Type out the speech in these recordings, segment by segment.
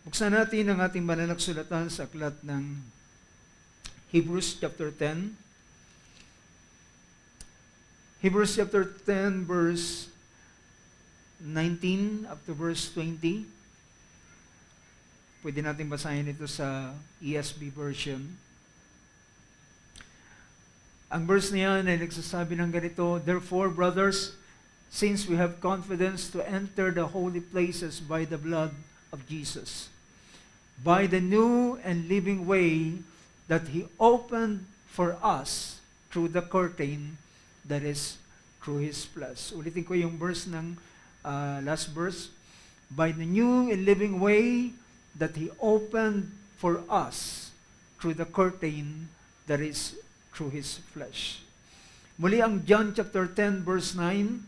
Buksan natin ang ating banal na kasulatan sa aklat ng Hebrews chapter 10. Hebrews chapter 10 verse 19 up to verse 20. Pwede natin basahin ito sa ESV version. Ang verse niyan ay nagsasabi ng ganito, "Therefore, brothers, since we have confidence to enter the holy places by the blood of Jesus, by the new and living way that He opened for us through the curtain that is through His flesh." Ulitin ko yung verse ng last verse. By the new and living way that He opened for us through the curtain that is through His flesh. Muli ang John chapter 10 verse 9.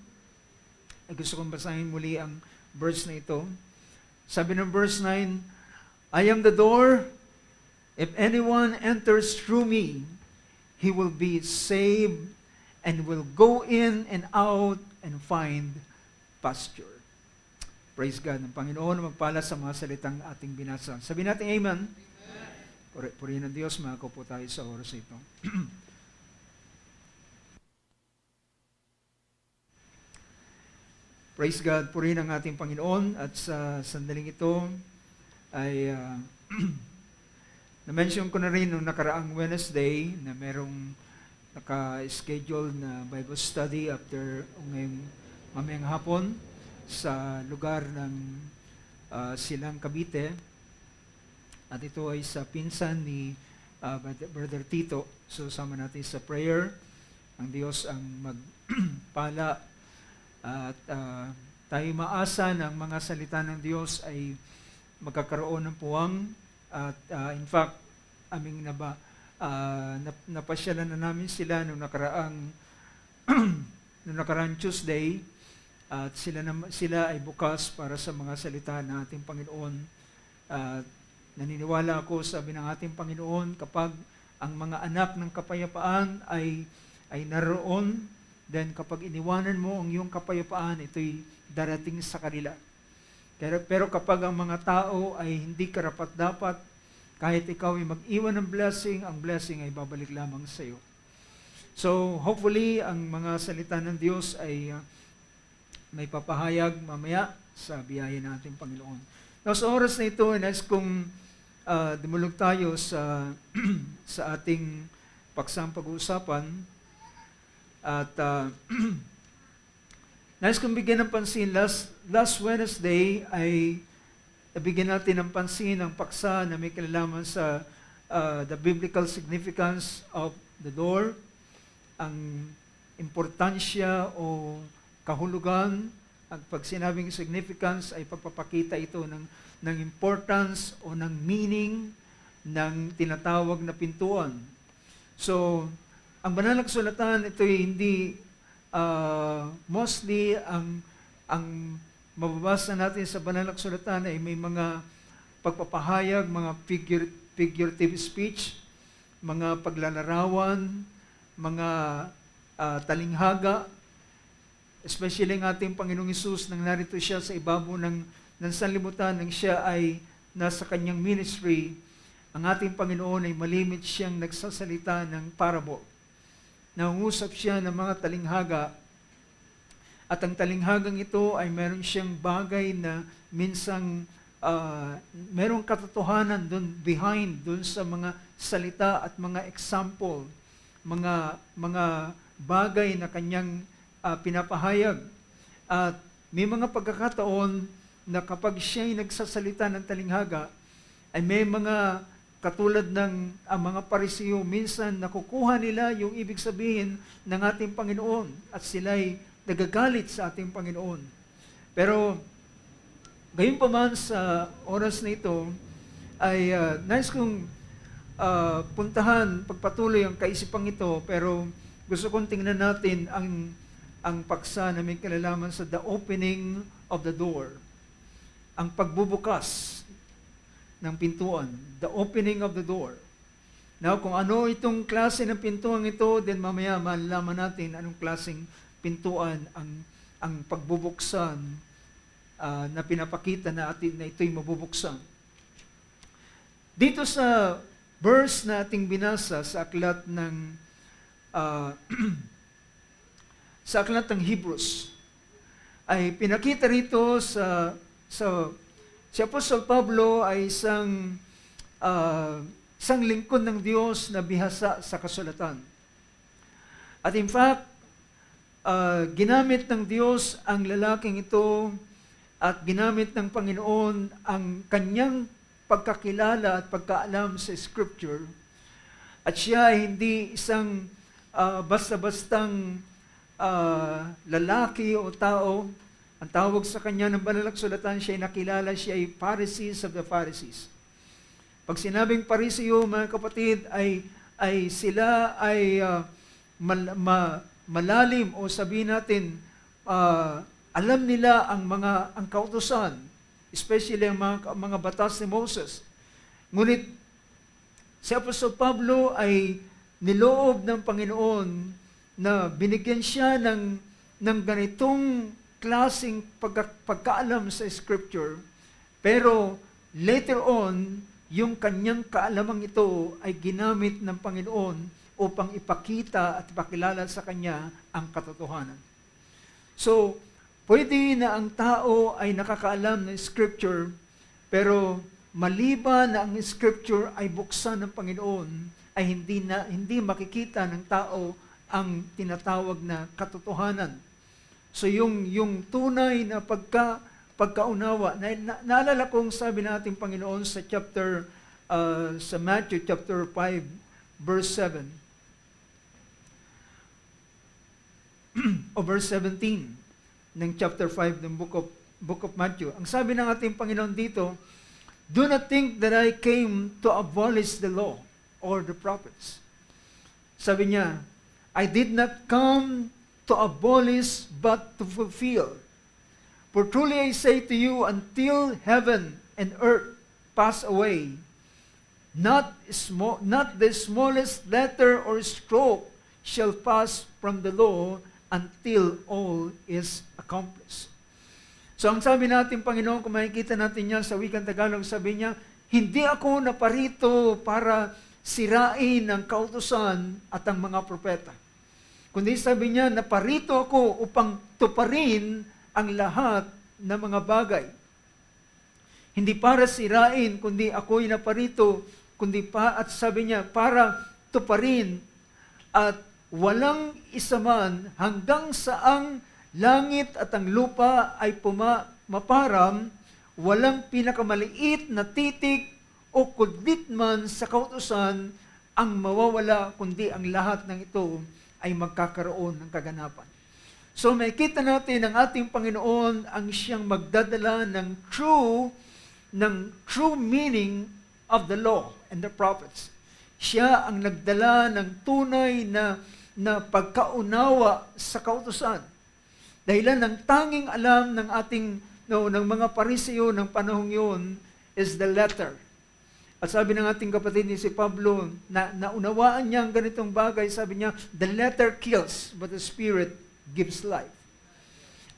Gusto kong basahin muli ang verse na ito. Sabi ng verse 9, "I am the door. If anyone enters through me, he will be saved and will go in and out and find pasture." Praise God. Ang Panginoon magpala sa mga salitang ating binasa. Sabi natin amen. Amen. Purihin ng Diyos, makaupo tayo sa oras ito. Praise God. Purihin ang ating Panginoon. At sa sandaling ito ay na-mention ko na rin nung nakaraang Wednesday na merong naka-schedule na Bible study after ngayong mamayang hapon sa lugar ng Silang, Cavite. At ito ay sa pinsan ni Brother Tito. So sama natin sa prayer. Ang Diyos ang magpala at tayo maasa ng mga salita ng Diyos ay magkakaroon ng puwang. At in fact, aming napasyalan na namin sila nung nakaraang Tuesday. At sila ay bukas para sa mga salita ng ating Panginoon. At naniniwala ako, sabi ng ating Panginoon, kapag ang mga anak ng kapayapaan ay naroon, then kapag iniwanan mo ang iyong kapayapaan, ito'y darating sa kanila. Pero kapag ang mga tao ay hindi karapat-dapat, kahit ikaw ay mag-iwan ng blessing, ang blessing ay babalik lamang sa iyo. So, hopefully, ang mga salita ng Diyos ay may papahayag mamaya sa biyaya ng ating Panginoon. Now, sa oras na ito, nais kong dumulog tayo sa sa ating paksang pag-uusapan. At nais kong bigyan ng pansin, last Wednesday ay nabigyan natin ng pansin ang paksa na may kinalaman sa the biblical significance of the door, ang importansya o kahulugan. Ang pag sinabing significance ay pagpapakita ito ng importance o ng meaning ng tinatawag na pintuan. So, ang banal na kasulatan, ito ay hindi mostly ang mababasa natin sa banal na kasulatan ay may mga pagpapahayag, mga figurative speech, mga paglalarawan, mga talinghaga, especially ang ating Panginoong Hesus nang narito siya sa ibabaw ng sanlibutan, nang siya ay nasa kanyang ministry, ang ating Panginoon ay malimit siyang nagsasalita ng parable. Nangungusap siya ng mga talinghaga, at ang talinghagang ito ay meron siyang bagay na minsang merong katotohanan behind dun sa mga salita at mga example, mga bagay na kanyang pinapahayag. At may mga pagkakataon na kapag siya'y nagsasalita ng talinghaga, ay may mga katulad ng mga Pariseo, minsan nakukuha nila yung ibig sabihin ng ating Panginoon at sila'y nagagalit sa ating Panginoon. Pero gayon pa man sa oras na ito, ay nais kong pagpatuloy ang kaisipang ito, pero gusto kong tingnan natin ang paksa na may kinalaman sa the opening of the door. Ang pagbubukas ng pintuan, the opening of the door. Now, kung ano itong klase ng pintuan ito, then mamaya malalaman natin anong klaseng pintuan ang pagbubuksan na pinapakita na ito'y mabubuksan. Dito sa verse na ating binasa sa aklat ng sa aklat ng Hebrews, ay pinakita rito si Apostol Pablo ay isang lingkod ng Diyos na bihasa sa kasulatan. At in fact, ginamit ng Diyos ang lalaking ito at ginamit ng Panginoon ang kanyang pagkakilala at pagkaalam sa Scripture. At siya ay hindi isang basta-bastang lalaki o tao. Ang tawag sa kanya ng banal na kasulatan, siya ay nakilala, siya ay Pharisees of the Pharisees. Pag sinabing Pariseo, mga kapatid, ay sila ay malalim o sabihin natin, alam nila ang kautusan, especially ang mga batas ni Moses. Ngunit si Apostol Pablo ay niloob ng Panginoon na binigyan siya ng ganitong klaseng pagkaalam sa Scripture, pero later on, yung kanyang kaalamang ito ay ginamit ng Panginoon upang ipakita at ipakilala sa kanya ang katotohanan. So, pwede na ang tao ay nakakaalam ng Scripture, pero maliban na ang Scripture ay buksan ng Panginoon, ay hindi makikita ng tao ang tinatawag na katotohanan. So yung tunay na pagkaunawa, naalala kong sabi nating Panginoon sa sa Matthew chapter 5 verse 7 o verse 17 ng chapter 5 ng book of Matthew. Ang sabi ng ating Panginoon dito, "Do not think that I came to abolish the law or the prophets." Sabi niya, "I did not come to abolish but to fulfill. For truly I say to you, until heaven and earth pass away, not the smallest letter or stroke shall pass from the law until all is accomplished." So ang sabi natin, Panginoon, kung makikita natin yan sa wikang Tagalog, sabi niya, hindi ako naparito para sirain ang kautusan at ang mga propeta. Kundi sabi niya, naparito ako upang tuparin ang lahat ng mga bagay. Hindi para sirain, kundi ako'y naparito, at sabi niya, para tuparin at walang isa man hanggang saang langit at ang lupa ay maparam, walang pinakamaliit na titik o kudlit man sa kautusan ang mawawala, kundi ang lahat ng ito ay magkakaroon ng kaganapan. So makikita natin ang ating Panginoon ang siyang magdadala ng true meaning of the law and the prophets. Siya ang nagdala ng tunay na pagkaunawa sa kautusan. Dahilan ng tanging alam ng ng mga Pariseo ng panahong yun is the letter. At sabi ng ating kapatid ni si Pablo, na naunawaan niya ang ganitong bagay, sabi niya, the letter kills, but the Spirit gives life.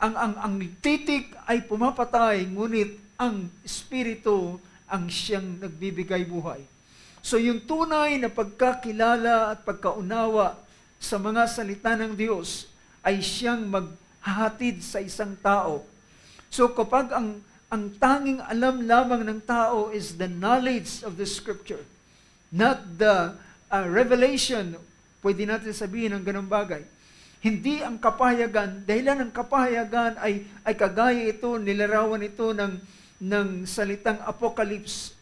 Ang titik ay pumapatay, ngunit ang Espiritu ang siyang nagbibigay buhay. So yung tunay na pagkakilala at pagkaunawa sa mga salita ng Diyos ay siyang maghahatid sa isang tao. So kapag ang tanging alam lamang ng tao is the knowledge of the Scripture, not the revelation, pwede natin sabihin ang ganong bagay. Hindi ang kapahayagan, dahilan ng kapahayagan ay kagaya ito, nilarawan ito ng salitang Apocalypse.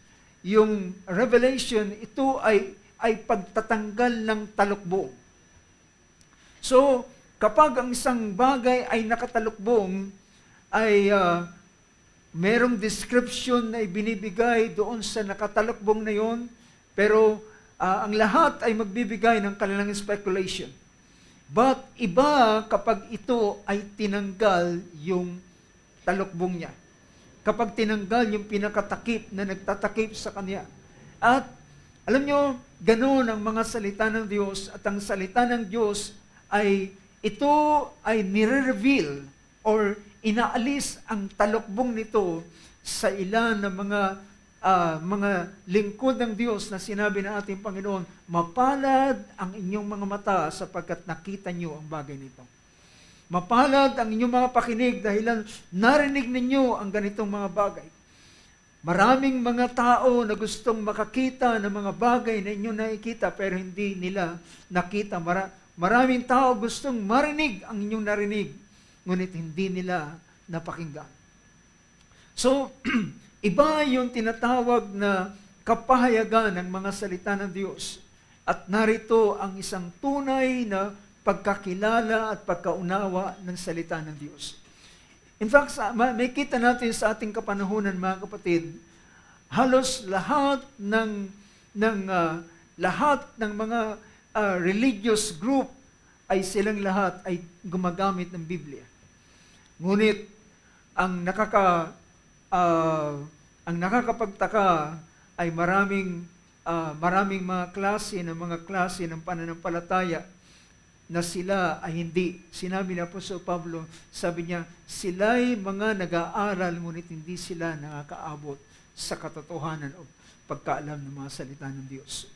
Yung revelation, ito ay pagtatanggal ng talukbong. So, kapag ang isang bagay ay nakatalukbong, ay merong description na ibinibigay doon sa nakatalukbong na yon, pero ang lahat ay magbibigay ng kanilang speculation. But iba kapag ito ay tinanggal yung talukbong niya. Kapag tinanggal yung pinakatakip na nagtatakip sa kanya. At alam nyo, ganoon ang mga salita ng Diyos, at ang salita ng Diyos ito ay nire-reveal or inaalis ang talukbong nito sa ilan ng mga mga lingkod ng Diyos na sinabi ng ating Panginoon, mapalad ang inyong mga mata sapagkat nakita niyo ang bagay nito. Mapalad ang inyong mga pakinig dahil narinig ninyo ang ganitong mga bagay. Maraming mga tao na gustong makakita ng mga bagay na inyong nakikita pero hindi nila nakita. Maraming tao gustong marinig ang inyong narinig, ngunit hindi nila napakinggan. So, iba yung tinatawag na kapahayagan ng mga salita ng Diyos. At narito ang isang tunay na pagkakilala at pagkaunawa ng salita ng Diyos. In fact, may kita natin sa ating kapanahunan, mga kapatid, halos lahat ng mga religious group ay silang lahat ay gumagamit ng Biblia. Ngunit ang nakakapagtaka ay maraming mga klase ng pananampalataya na sila ay hindi. Sinabi ni Apostol Pablo, sabi niya, sila'y mga nag-aaral, ngunit hindi sila nakakaabot sa katotohanan o pagkaalam ng mga salita ng Diyos.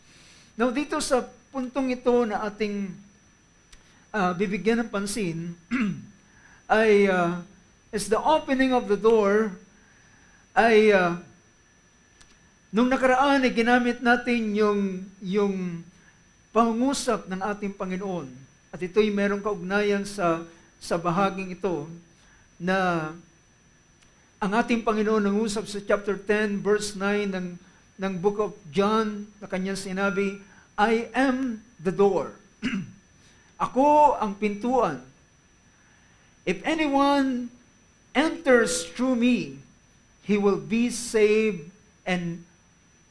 Now, dito sa puntong ito na ating bibigyan ng pansin, ay is the opening of the door, ay nung nakaraan ay ginamit natin yung pangungusap ng ating Panginoon. At ito'y merong kaugnayan sa bahaging ito na ang ating Panginoon nangusap sa chapter 10, verse 9 ng book of John na kanyang sinabi, I am the door. Ako ang pintuan. If anyone enters through me, he will be saved and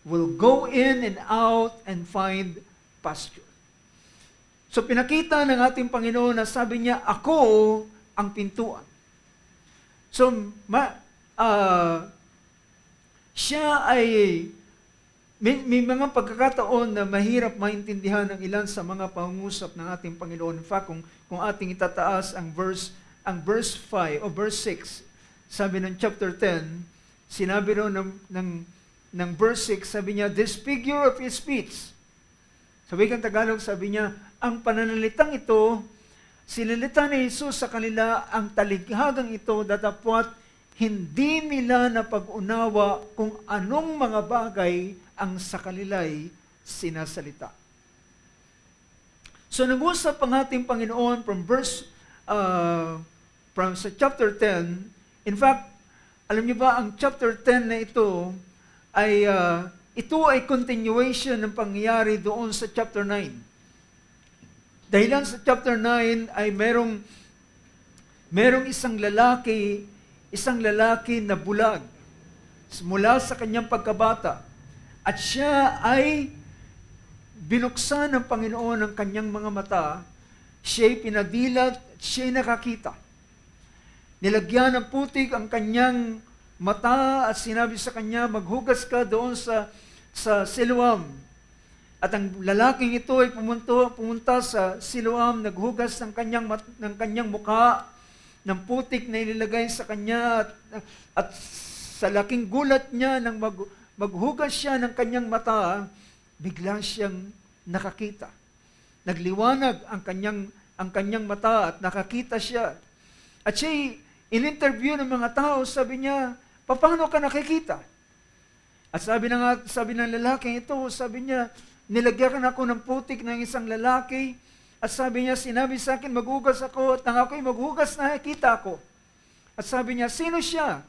will go in and out and find pasture. So pinakita ng ating Panginoon na sabi niya, ako ang pintuan. So siya ay may mga pagkakataon na mahirap maintindihan ng ilan sa mga pangungusap ng ating Panginoon. In fact, kung ating itataas ang verse 5 o verse 6, sabi ng chapter 10, sinabi ro ng verse 6, sabi niya, this figure of his speech. Sa wikang Tagalog, sabi niya, ang pananalitang ito, sinalita ni Jesus sa kanila, ang talikhagang ito, datapwat, hindi nila napag-unawa kung anong mga bagay ang sa kanila'y sinasalita. So, nag-usap ang ating Panginoon from sa chapter 10. In fact, alam niyo ba, ang chapter 10 na ito ay continuation ng pangyayari doon sa chapter 9. Dahilan sa chapter 9 ay merong isang lalaki na bulag mula sa kanyang pagkabata. At siya ay binuksan ng Panginoon ang kanyang mga mata. Siya'y pinadilat, siya'y nakakita. Nilagyan ng putik ang kanyang mata at sinabi sa kanya, maghugas ka doon sa Siloam. At ang lalaking ito ay pumunta sa Siloam, naghugas ng kanyang mukha, ng putik na inilagay sa kanya, at sa laking gulat niya nang maghugas siya ng kanyang mata, bigla siyang nakakita. Nagliwanag ang kanyang mata at nakakita siya. At siya'y in-interview ng mga tao, sabi niya, paano ka nakikita? At sabi ng lalaking ito, sabi niya, nilagyan ako ng putik ng isang lalaki, at sabi niya, sinabi sa akin, maghugas ako, at nang ako'y maghugas, nakikita ako. At sabi niya, sino siya?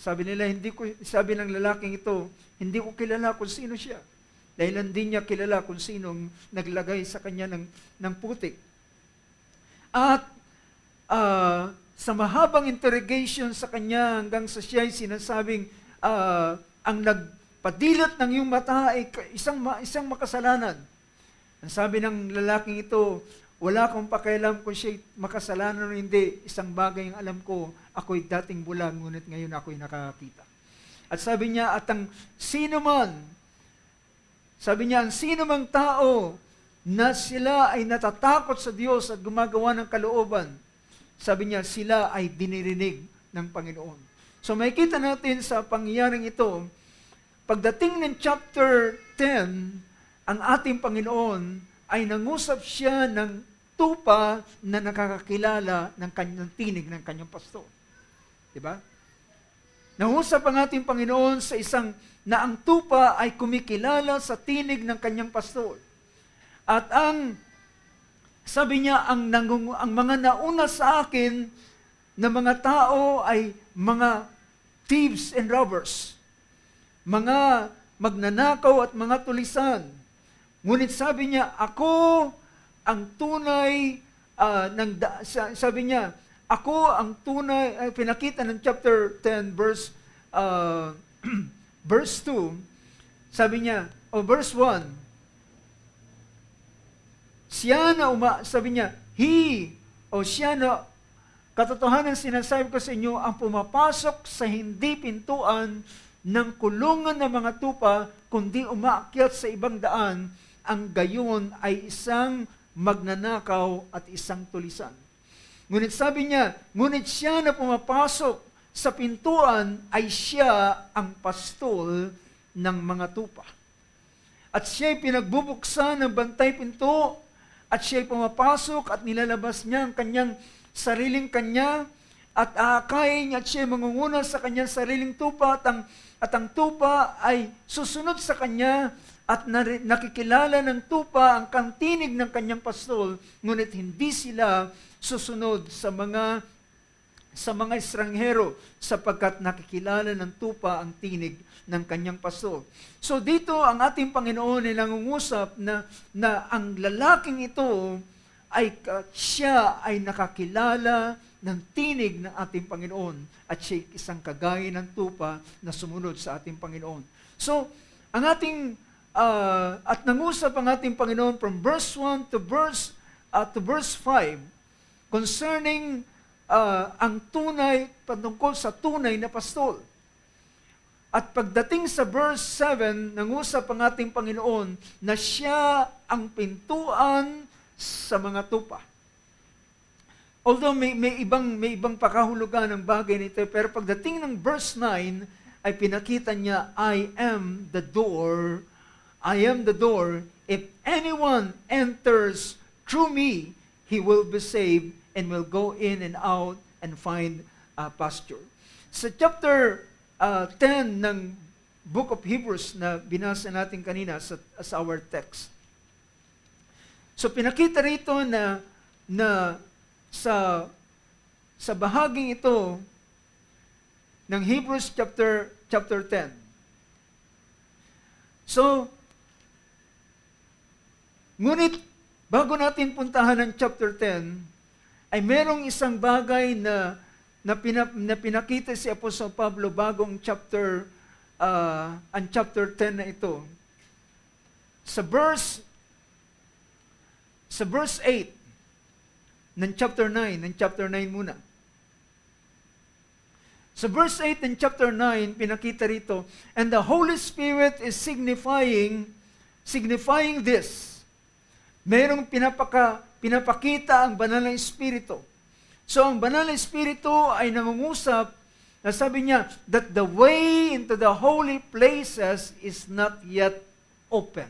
Sabi ng lalaking ito, hindi ko kilala kung sino siya. Dahil hindi niya kilala kung sinong naglagay sa kanya ng putik. At sa mahabang interrogation sa kanya, hanggang sa siya'y sinasabing, ang nagpadilat ng iyong mata ay isang makasalanan. Ang sabi ng lalaking ito, wala akong pakialam kung siya'y makasalanan o hindi. Isang bagay ang alam ko, ako'y dating bulag, ngunit ngayon ako'y nakakita. At sabi niya, ang sino mang tao na sila ay natatakot sa Diyos at gumagawa ng kalooban, sabi niya, sila ay dinirinig ng Panginoon. So makikita natin sa pangyayaring ito, pagdating ng chapter 10, ang ating Panginoon ay nangusap siya ng tupa na nakakakilala ng kanyang tinig ng kanyang pastor. Diba? Nangusap ang ating Panginoon sa isang na ang tupa ay kumikilala sa tinig ng kanyang pastor. At sabi niya, ang mga nauna sa akin na mga tao ay mga thieves and robbers, mga magnanakaw at mga tulisan. Ngunit sabi niya, ako ang tunay, sabi niya, ako ang tunay, pinakita ng chapter 10, verse 2, sabi niya, verse 1, sabi niya, siya na, katotohanan sinasabi ko sa inyo, ang pumapasok sa hindi pintuan ng kulungan ng mga tupa, kundi umaakyat sa ibang daan, ang gayon ay isang magnanakaw at isang tulisan. Ngunit sabi niya, ngunit siya na pumapasok sa pintuan ay siya ang pastol ng mga tupa. At siya'y pinagbubuksan ng bantay pinto, at siya'y pumapasok at nilalabas niya ang kanyang sariling kanya, at aakayin niya at siya'y mangunguna sa kanyang sariling tupa, at ang tupa ay susunod sa kanya, at nakikilala ng tupa ang kantinig ng kanyang pastol, ngunit hindi sila susunod sa mga estranghero, sapagkat nakikilala ng tupa ang tinig ng kanyang pastol. So dito ang ating Panginoon ay nangungusap na ang lalaking ito siya ay nakakilala ng tinig ng ating Panginoon, at siya isang kagaya ng tupa na sumunod sa ating Panginoon. So ang ating at nangusap ang ating Panginoon from verse 1 to verse 5 concerning ang tunay, patungkol sa tunay na pastol. At pagdating sa verse 7, nangusap ang ating Panginoon na siya ang pintuan sa mga tupa. Although may ibang pakahulugan ng bagay nito, pero pagdating ng verse 9, ay pinakita niya, I am the door. If anyone enters through me, he will be saved and will go in and out and find pasture. Sa chapter 10 ng Book of Hebrews na binasa natin kanina as our text. So pinakita rito na sa bahaging ito ng Hebrews chapter 10. So, ngunit bago natin puntahan ang chapter 10, ay merong isang bagay na pinakita si Apostol Pablo bago ang chapter 10 na ito. Sa verse 8 ng chapter 9 muna. Sa verse 8 ng chapter 9, pinakita rito, and the Holy Spirit is signifying this. Merong pinapakita ang banal na Espiritu. So, ang banal na Espiritu ay nangungusap na sabi niya that the way into the holy places is not yet open.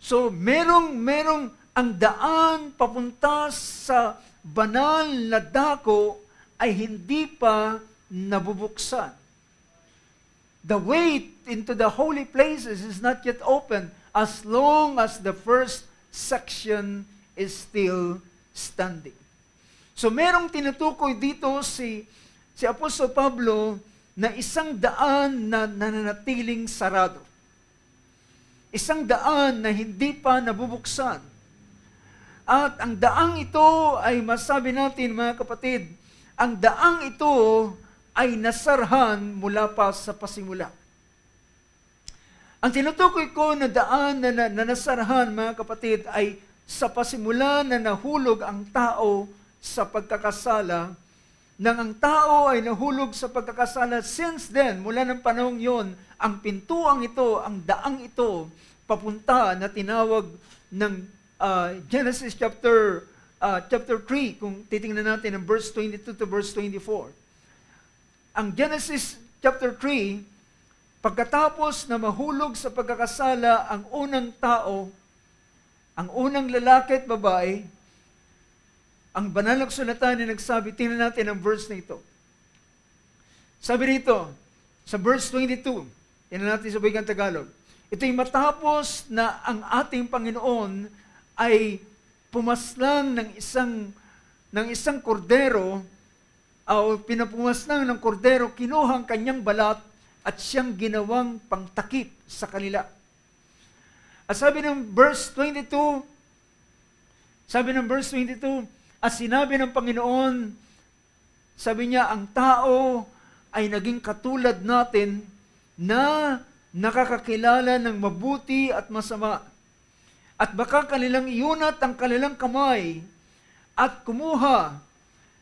So, merong ang daan papunta sa banal na dako ay hindi pa nabubuksan. The way into the holy places is not yet open as long as the first section is still standing. So merong tinutukoy dito si Apostol Pablo na isang daan na nananatiling sarado. Isang daan na hindi pa nabubuksan. At ang daang ito ay masabi natin, mga kapatid, ang daang ito ay nasarhan mula pa sa pasimula. Ang tinutukoy ko na daan na nasarhan, mga kapatid, ay sa pasimula na nahulog ang tao sa pagkakasala, nang ang tao ay nahulog sa pagkakasala. Since then, mula ng panahong yon, ang pintuang ito, ang daang ito, papunta na tinawag ng Genesis chapter 3, kung titingnan natin ang verse 22 to verse 24. Ang Genesis chapter 3, Pagkatapos na mahulog sa pagkakasala ang unang tao, ang unang lalaki at babae, ang banal na kasulatan ay nagsabi, tingnan natin ang verse na ito. Sabi rito, sa verse 22, tingnan natin sa Wikang Tagalog, ito'y matapos na ang ating Panginoon ay pumaslang ng isang kordero, o pinapumaslang ng kordero, kinuhang kanyang balat at siyang ginawang pangtakip sa kanila. At sabi ng verse 22, at sinabi ng Panginoon, sabi niya, ang tao ay naging katulad natin na nakakakilala ng mabuti at masama. At baka kanilang iunat ang kanilang kamay at kumuha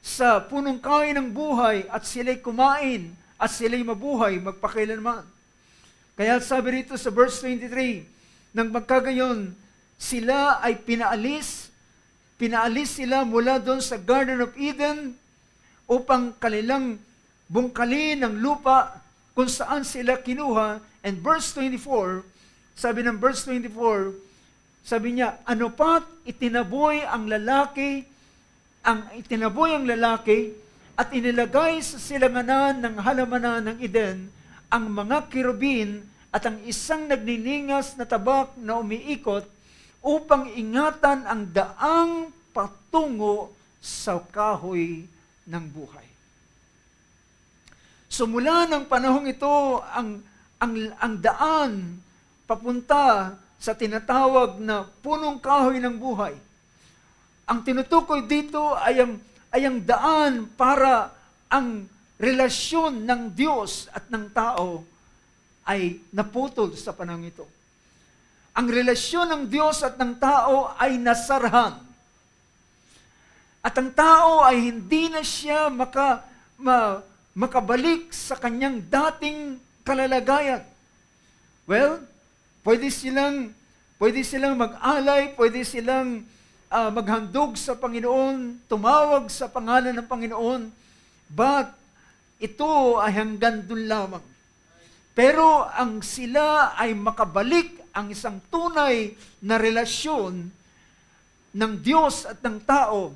sa punong kahoy ng buhay at sila'y kumain at sila'y mabuhay magpakailanman. Kaya sabi rito sa verse 23, nang magkagayon, sila ay pinaalis sila mula doon sa Garden of Eden upang kanilang bungkalin ng lupa kung saan sila kinuha. And verse 24, sabi ng verse 24, sabi niya, ano pat itinaboy ang lalaki at inilagay sa silanganan ng halamanan ng Eden ang mga kirubin at ang isang nagniningas na tabak na umiikot upang ingatan ang daang patungo sa kahoy ng buhay. So mula ng panahong ito, ang daan papunta sa tinatawag na punong kahoy ng buhay. Ang tinutukoy dito ay ang daan para ang relasyon ng Diyos at ng tao ay naputol sa panahon ito. Ang relasyon ng Diyos at ng tao ay nasarhan. At ang tao ay hindi na siya makabalik sa kanyang dating kalalagayan. Well, pwede silang mag-alay, pwede silang maghandog sa Panginoon, tumawag sa pangalan ng Panginoon, but ito ay hanggang doon lamang. Pero ang sila ay makabalik ang isang tunay na relasyon ng Diyos at ng tao,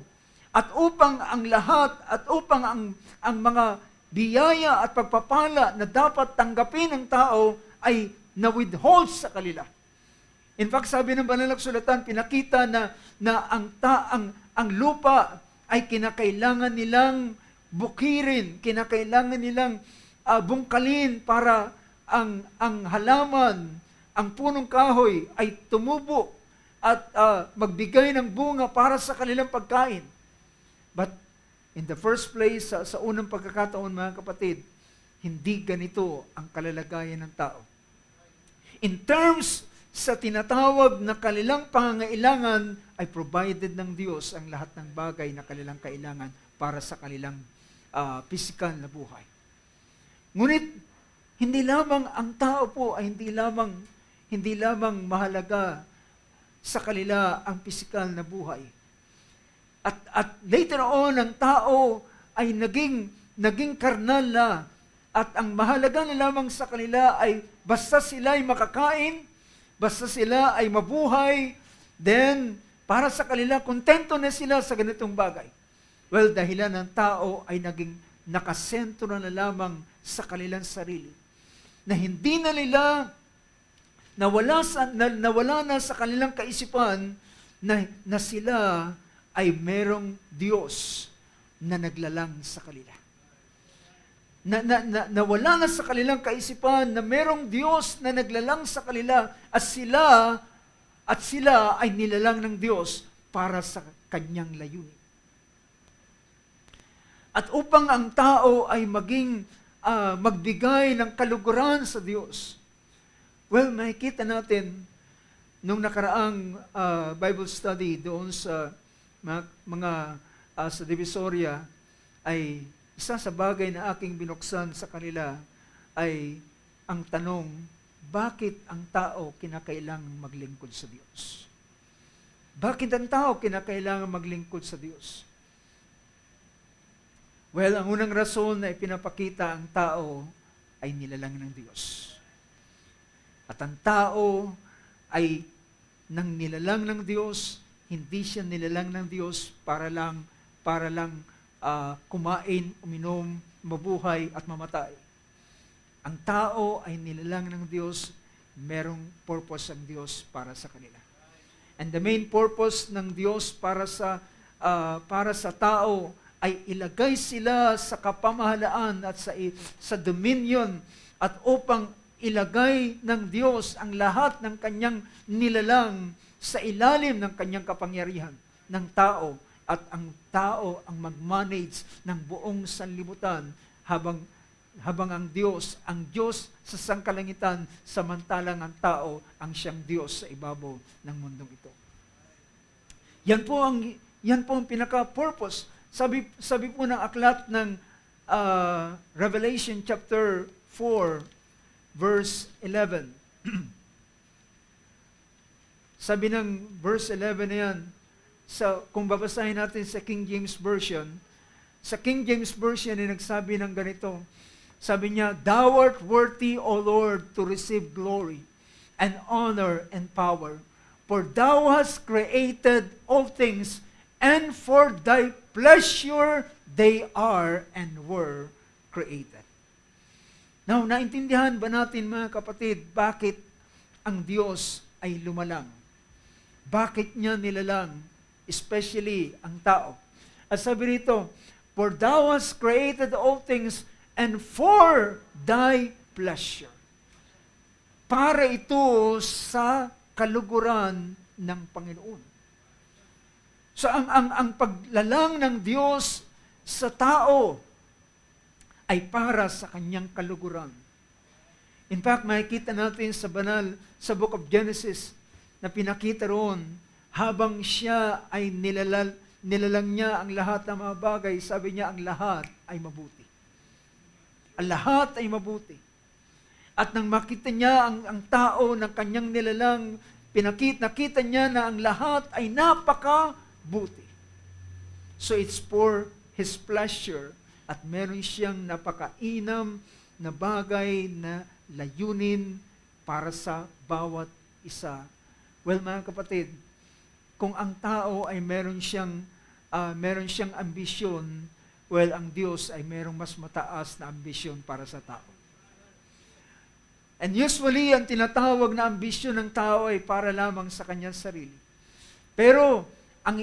at upang ang lahat, at upang ang mga biyaya at pagpapala na dapat tanggapin ng tao ay na-withhold sa kanila. In fact, sabi ng banal na kasulatan, pinakita na ang lupa ay kinakailangan nilang bukirin, kinakailangan nilang bungkalin para ang halaman, ang punong kahoy ay tumubo at magbigay ng bunga para sa kanilang pagkain. But in the first place, sa unang pagkakataon, mga kapatid, hindi ganito ang kalalagayan ng tao. In terms sa tinatawag na kanilang pangangailangan, ay provided ng Diyos ang lahat ng bagay na kanilang kailangan para sa kanilang physical na buhay. Ngunit, hindi lamang ang tao po ay hindi lamang mahalaga sa kanila ang physical na buhay. At later on, ang tao ay naging karnal na, at ang mahalaga na lamang sa kanila ay basta sila ay makakain, basta sila ay mabuhay, then para sa kanila, kontento na sila sa ganitong bagay. Well, dahilan ng tao ay naging nakasentro na lamang sa kanilang sarili. Na hindi na nila, nawala na sa kanilang kaisipan na sila ay merong Diyos na naglalang sa kanila. Nawala na sa kanilang kaisipan na merong Diyos na naglalang sa kanila, at sila ay nilalang ng Diyos para sa kanyang layunin. At upang ang tao ay magbigay ng kaluguran sa Diyos. Well, makikita natin nung nakaraang Bible study doon sa sa Divisoria, ay isa sa bagay na aking binuksan sa kanila ay ang tanong, bakit ang tao kinakailangang maglingkod sa Diyos? Bakit ang tao kinakailangang maglingkod sa Diyos? Well, ang unang rason na ipinapakita, ang tao ay nilalang ng Diyos. At ang tao ay nang nilalang ng Diyos, hindi siya nilalang ng Diyos para lang kumain, uminom, mabuhay at mamatay. Ang tao ay nilalang ng Diyos, merong purpose ang Diyos para sa kanila. And the main purpose ng Diyos para sa tao ay ilagay sila sa kapamahalaan at sa dominion, at upang ilagay ng Diyos ang lahat ng kanyang nilalang sa ilalim ng kanyang kapangyarihan ng tao, at ang tao ang mag-manage ng buong sanlibutan habang ang Diyos sa sangkalangitan, samantalang ang tao ang siyang Diyos sa ibabaw ng mundong ito. Yan po ang pinaka-purpose. Sabi po ng aklat ng Revelation chapter 4, verse 11. Sabi ng verse 11 na yan, kung babasahin natin sa King James Version, sa King James Version ay nagsabi ng ganito. Sabi niya, "Thou art worthy, O Lord, to receive glory and honor and power, for Thou hast created all things, and for Thy pleasure they are and were created." Now, naintindihan ba natin mga kapatid, bakit ang Diyos ay lumalang? Bakit niya nilalang? Especially ang tao. At sabi rito, "For Thou hast created all things, and for Thy pleasure." Para ito sa kaluguran ng Panginoon. So ang paglalang ng Diyos sa tao ay para sa kanyang kaluguran. In fact, makikita natin sa Book of Genesis na pinakita roon, habang siya ay nilalang niya ang lahat ng mga bagay, sabi niya, ang lahat ay mabuti. Ang lahat ay mabuti. At nang makita niya ang tao ng kanyang nilalang, nakita niya na ang lahat ay napakabuti. So it's for His pleasure, at meron siyang napakainam na bagay na layunin para sa bawat isa. Well, mga kapatid, kung ang tao ay meron siyang ambisyon, well, ang Diyos ay merong mas mataas na ambisyon para sa tao. And usually, ang tinatawag na ambisyon ng tao ay para lamang sa kanyang sarili. Pero, ang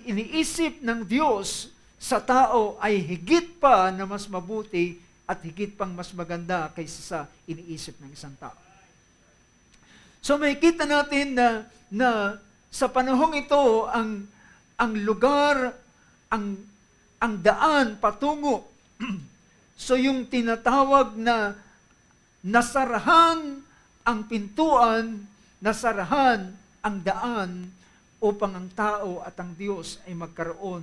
iniisip ng Diyos sa tao ay higit pa na mas mabuti at higit pang mas maganda kaysa sa iniisip ng isang tao. So, makikita natin na sa panahong ito, ang lugar, ang daan patungo. So yung tinatawag na nasarahan ang pintuan, nasarahan ang daan upang ang tao at ang Diyos ay magkaroon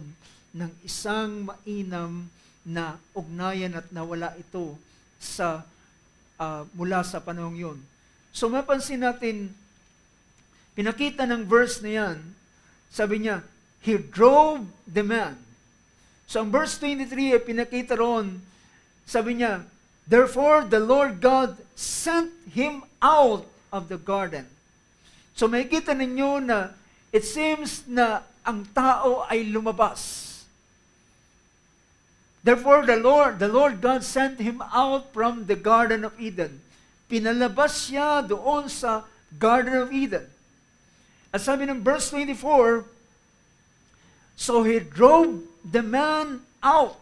ng isang mainam na ugnayan, at nawala ito mula sa panahong yun. So mapansin natin, pinakita ng verse na yan, sabi niya, He drove the man. So ang verse 23 ay pinakita roon, sabi niya, "Therefore the Lord God sent him out of the garden." So makikita ninyo na it seems na ang tao ay lumabas. Therefore the Lord God sent him out from the Garden of Eden. Pinalabas siya doon sa Garden of Eden. At sabi ng verse 24, "So He drove the man out."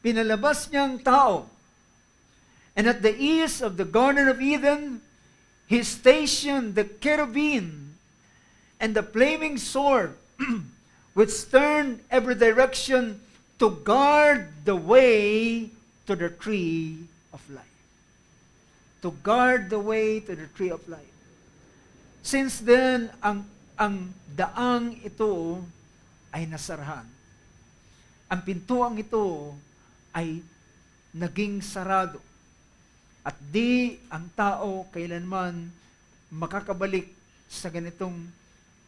Pinalabas niya ang tao. "And at the east of the Garden of Eden, He stationed the cherubim and the flaming sword, which turned every direction to guard the way to the tree of life." To guard the way to the tree of life. Since then, ang daang ito ay nasarahan. Ang pintuang ito ay naging sarado. At di ang tao kailanman makakabalik sa ganitong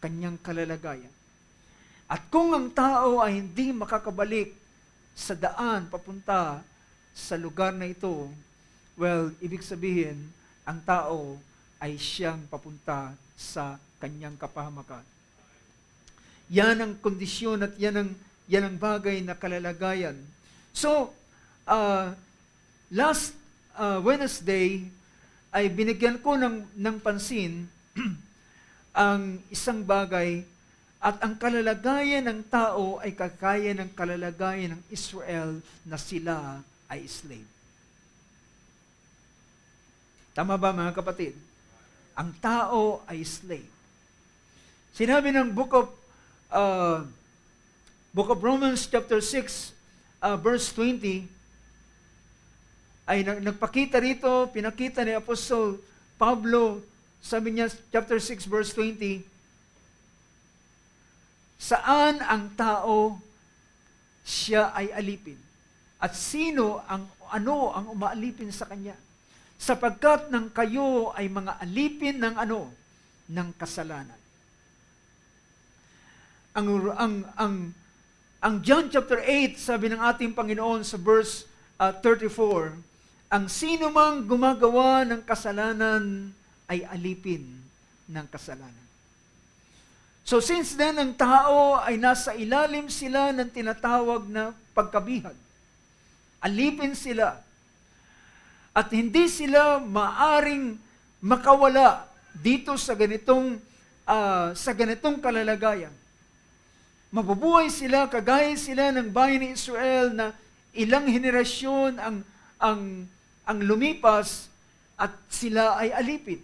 kanyang kalalagayan. At kung ang tao ay hindi makakabalik sa daan papunta sa lugar na ito, well, ibig sabihin, ang tao ay siyang papunta sa kanyang kapahamakan. Yan ang kondisyon at yan ang bagay na kalalagayan. So, last Wednesday ay binigyan ko ng pansin ang isang bagay at ang kalalagayan ng tao ay kagaya ng kalalagayan ng Israel na sila ay slave. Tama ba mga kapatid? Ang tao ay slave. Sinabi ng Book of Romans chapter 6 verse 20 ay nagpakita rito, pinakita ni Apostol Pablo, sabi niya chapter 6 verse 20, saan ang tao siya ay alipin? At sino ang umaalipin sa kanya? Sapagkat ng kayo ay mga alipin ng ng kasalanan. Ang John chapter 8, sabi ng ating Panginoon sa verse 34, ang sino mang gumagawa ng kasalanan ay alipin ng kasalanan. So since then, ang tao ay nasa ilalim sila ng tinatawag na pagkabihag. Alipin sila. At hindi sila maaring makawala dito sa ganitong kalalagayan. Mabubuhay sila, kagaya sila ng bayan ni Israel na ilang henerasyon ang lumipas at sila ay alipin.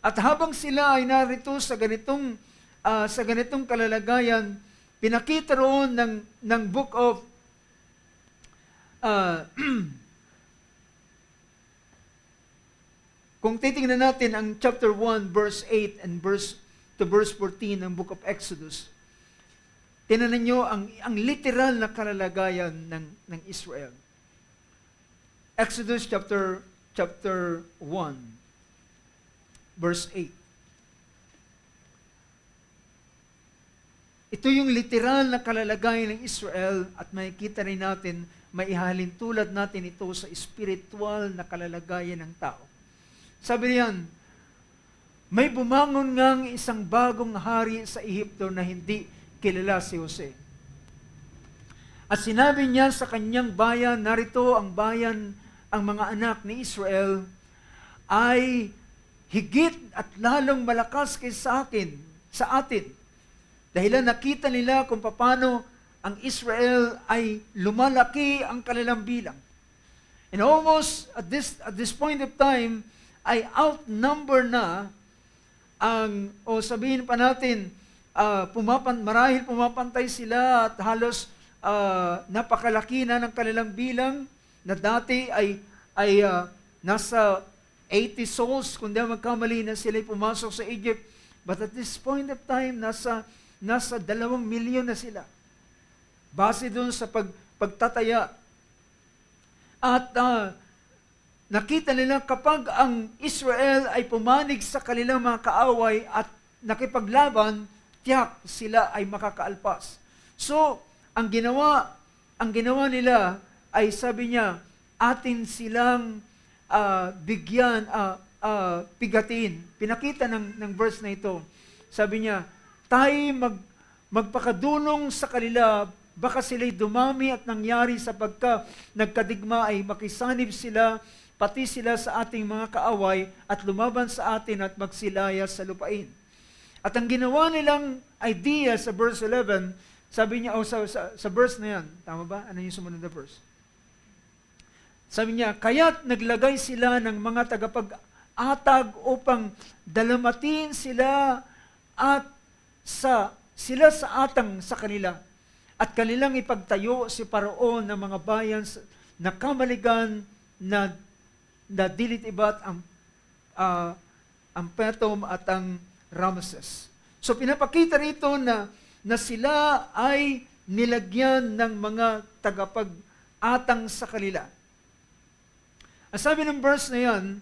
At habang sila ay narito sa ganitong kalalagayan, pinakita roon ng Book of kung titingnan natin ang chapter 1 verse 8 and verse 14 ng Book of Exodus, tinanan nyo ang literal na kalalagayan ng Israel. Exodus chapter 1 verse 8. Ito yung literal na kalalagayan ng Israel at makikita rin natin, maihalin tulad natin ito sa spiritual na kalalagayan ng tao. Sabi niyan, may bumangon ngang isang bagong hari sa Ehipto na hindi kilala si Jose. At sinabi niya sa kanyang bayan, narito ang bayan, ang mga anak ni Israel ay higit at lalong malakas sa atin. Dahil nakita nila kung paano ang Israel ay lumalaki ang kanilang bilang. And almost at this point of time, ay outnumber na sabihin pa natin, marahil pumapantay sila at halos napakalaki na ng kanilang bilang na dati ay nasa 80 souls, kung di magkamali na sila pumasok sa Egypt. But at this point of time, nasa 2 milyon na sila. Base doon sa pagtataya. At nakita nila kapag ang Israel ay pumanig sa kanilang mga kaaway at nakipaglaban, tiyak sila ay makakaalpas. So, ang ginawa nila ay sabi niya, atin silang pigatin. Pinakita ng verse na ito. Sabi niya, tayo magpakadunong sa kanila, baka sila'y dumami at nangyari sapagka nagkadigma ay makisanib sila, pati sila sa ating mga kaaway at lumaban sa atin at magsilaya sa lupain. At ang ginawa nilang idea sa verse 11, sabi niya, sa verse na yan, tama ba? Ano yung sumunod na verse? Sabi niya, kaya't naglagay sila ng mga tagapag-atag upang dalamatin sila at sila sa atang sa kanila. At kanilang ipagtayo si Paraon ng mga bayan na kamaligan na Dilit-Ibat, ang Petom at ang Ramses. So pinapakita rito na sila ay nilagyan ng mga tagapag-atang sa kanila. Ang sabi ng verse na yan,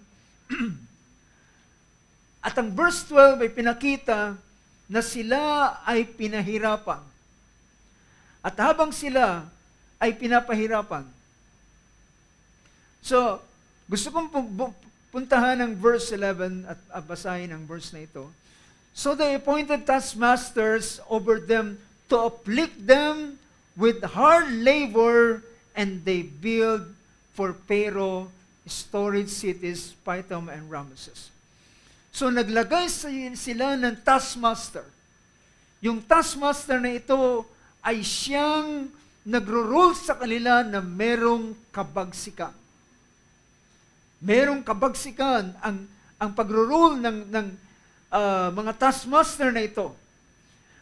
at ang verse 12 ay pinakita na sila ay pinahirapan. At habang sila ay pinapahirapan. So, gusto kong puntahan ang verse 11 at basahin ang verse na ito. So they appointed taskmasters over them to afflict them with hard labor, and they build for Pharaoh storage cities, Pithom and Ramesses. So naglagay sila ng taskmaster. Yung taskmaster na ito ay siyang nagro-rule sa kanila na merong kabagsikan. Merong kabagsikan ang pagro-rule ng mga taskmaster na ito.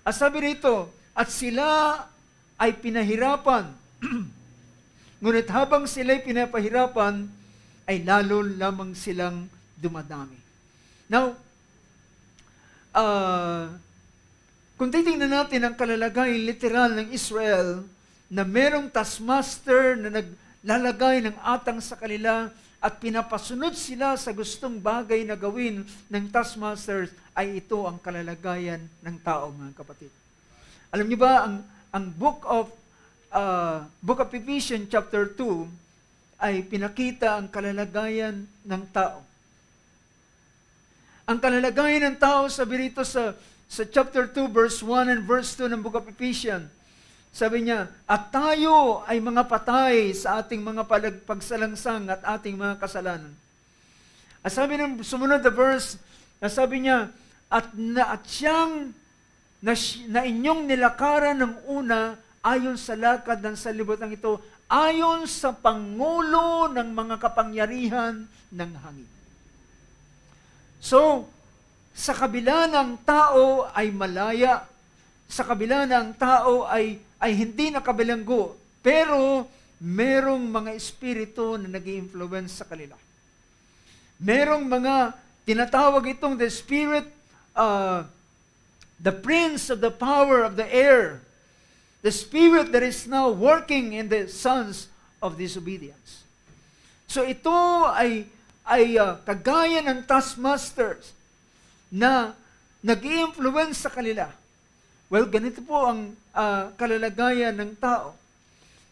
At sabi rito, at sila ay pinahirapan. Ngunit habang sila'y pinapahirapan, ay lalo lamang silang dumadami. Now, kung titingnan natin ang kalalagay literal ng Israel, na merong taskmaster na naglalagay ng atang sa kanila at pinapasunod sila sa gustong bagay na gawin ng taskmasters, ay ito ang kalalagayan ng tao, mga kapatid. Alam niyo ba, ang book of Ephesians chapter 2 ay pinakita ang kalalagayan ng tao. Ang kalalagayan ng tao, sabi rito sa chapter 2, verse 1 and verse 2 ng book of Ephesians, sabi niya, at tayo ay mga patay sa ating mga pagsalangsang at ating mga kasalanan. At sabi ng sumunod na verse, sabi niya, at siyang na inyong nilakaran ng una ayon sa lakad ng sanlibutan ito, ayon sa pangulo ng mga kapangyarihan ng hangin. So, sa kabila ng tao ay malaya, sa kabila ng tao ay hindi nakabilanggo, pero merong mga espiritu na nag-i-influence sa kanila. Merong mga tinatawag itong the spirit, the prince of the power of the air, the spirit that is now working in the sons of disobedience. So ito ay kagaya ng taskmasters na nag-i-influence sa kanila. Well, ganito po ang kalalagayan ng tao.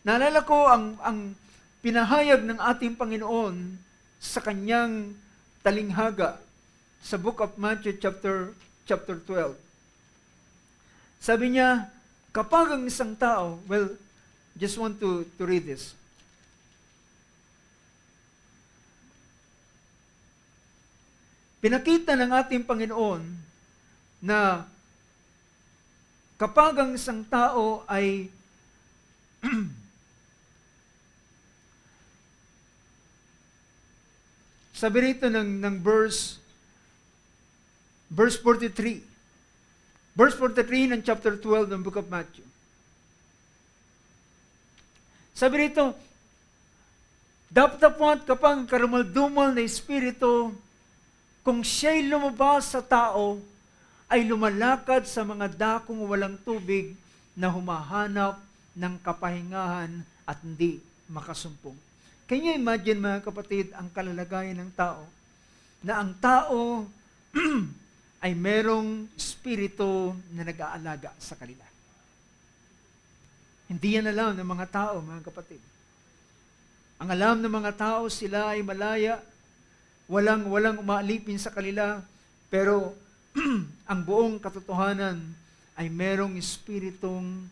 Naalala ko ang pinahayag ng ating Panginoon sa kanyang talinghaga sa book of Matthew chapter 12. Sabi niya, kapag ang isang tao, well, just want to read this. Pinakita ng ating Panginoon na kapag ang isang tao ay sabi rito ng verse 43. Verse 43 ng chapter 12 ng book of Matthew. Sabi rito, dapat kapag karumaldumal na espiritu, kung siya'y lumabas sa tao, ay lumalakad sa mga dakong walang tubig na humahanap ng kapahingahan at hindi makasumpong. Can you imagine, mga kapatid, ang kalalagayan ng tao? Na ang tao ay merong espiritu na nag-aalaga sa kanila. Hindi yan alam ng mga tao, mga kapatid. Ang alam ng mga tao, sila ay malaya, walang umaalipin sa kanila, pero ang buong katotohanan ay merong espiritong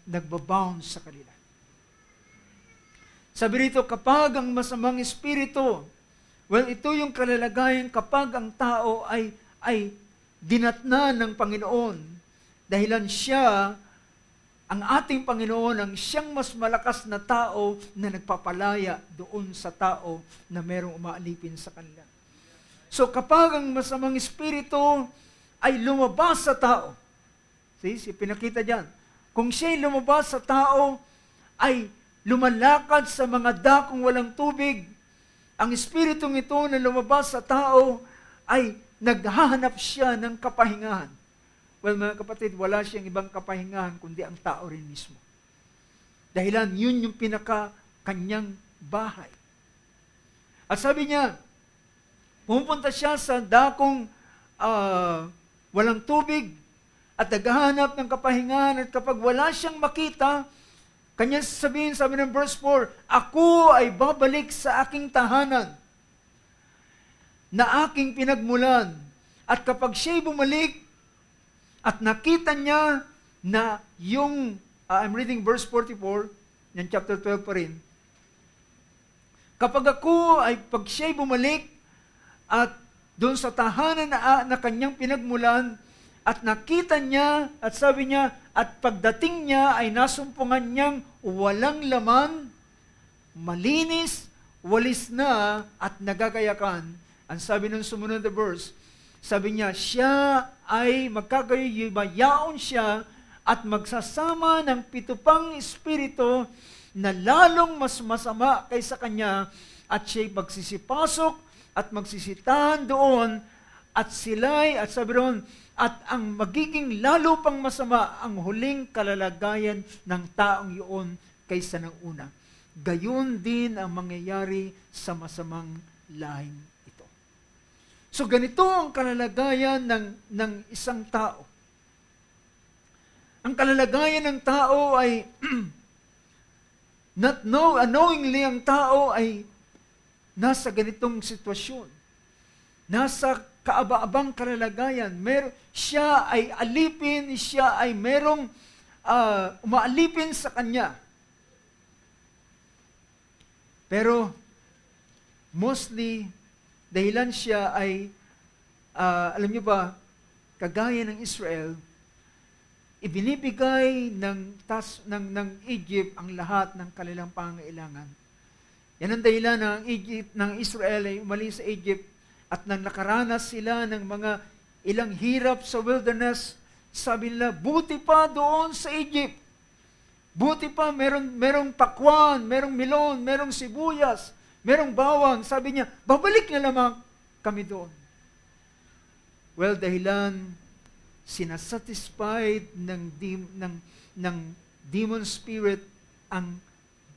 nagbabound sa kanila. Sabi rito, kapag ang masamang espiritu, well, ito yung kalalagayan kapag ang tao ay dinatna ng Panginoon, dahilan siya, ang ating Panginoon, ang siyang mas malakas na tao na nagpapalaya doon sa tao na merong umaalipin sa kanila. So kapag ang masamang espiritu ay lumabas sa tao, see, pinakita dyan, kung siya'y lumabas sa tao, ay lumalakad sa mga dakong walang tubig, ang espiritong ito na lumabas sa tao ay naghahanap siya ng kapahingahan. Well, mga kapatid, wala siyang ibang kapahingahan kundi ang tao rin mismo. Dahilan, yun yung pinaka-kanyang bahay. At sabi niya, pumunta siya sa dakong walang tubig at naghahanap ng kapahingahan, at kapag wala siyang makita, Kanya sabihin, sabi ng verse 4, ako ay babalik sa aking tahanan na aking pinagmulan. At kapag siya'y bumalik at nakita niya na yung, I'm reading verse 44, yan chapter 12 pa rin. Kapag pag siya'y bumalik at doon sa tahanan na kanyang pinagmulan, at nakita niya, at sabi niya, at pagdating niya ay nasumpungan niyang walang laman, malinis, walis na, at nagagayakan. Ang sabi ng sumunod na verse, sabi niya, siya ay magkagayayaon siya at magsasama ng 7 pang espiritu na lalong mas masama kaysa kanya, at siya'y magsisipasok at magsisitahan doon, at sila'y, at sabi doon, at ang magiging lalo pang masama ang huling kalalagayan ng taong yun kaysa ng una. Gayon din ang mangyayari sa masamang lahing ito. So ganito ang kalalagayan ng isang tao. Ang kalalagayan ng tao ay unknowingly ang tao ay nasa ganitong sitwasyon. Nasa kaaba-abang kalalagayan. Siya ay alipin, siya ay merong umaalipin sa kanya. Pero mostly, dahilan siya ay, alam niyo ba, kagaya ng Israel, ibinibigay ng Egypt ang lahat ng kanilang pangailangan. Yan ang dahilan ng Israel ay umalis sa Egypt. At nang nakaranas sila ng mga ilang hirap sa wilderness, sabi nila, buti pa doon sa Egypt. Buti pa, merong pakwan, merong milon, merong sibuyas, merong bawang. Sabi niya, babalik na lamang kami doon. Well, dahilan, sinasatisfied ng demon spirit ang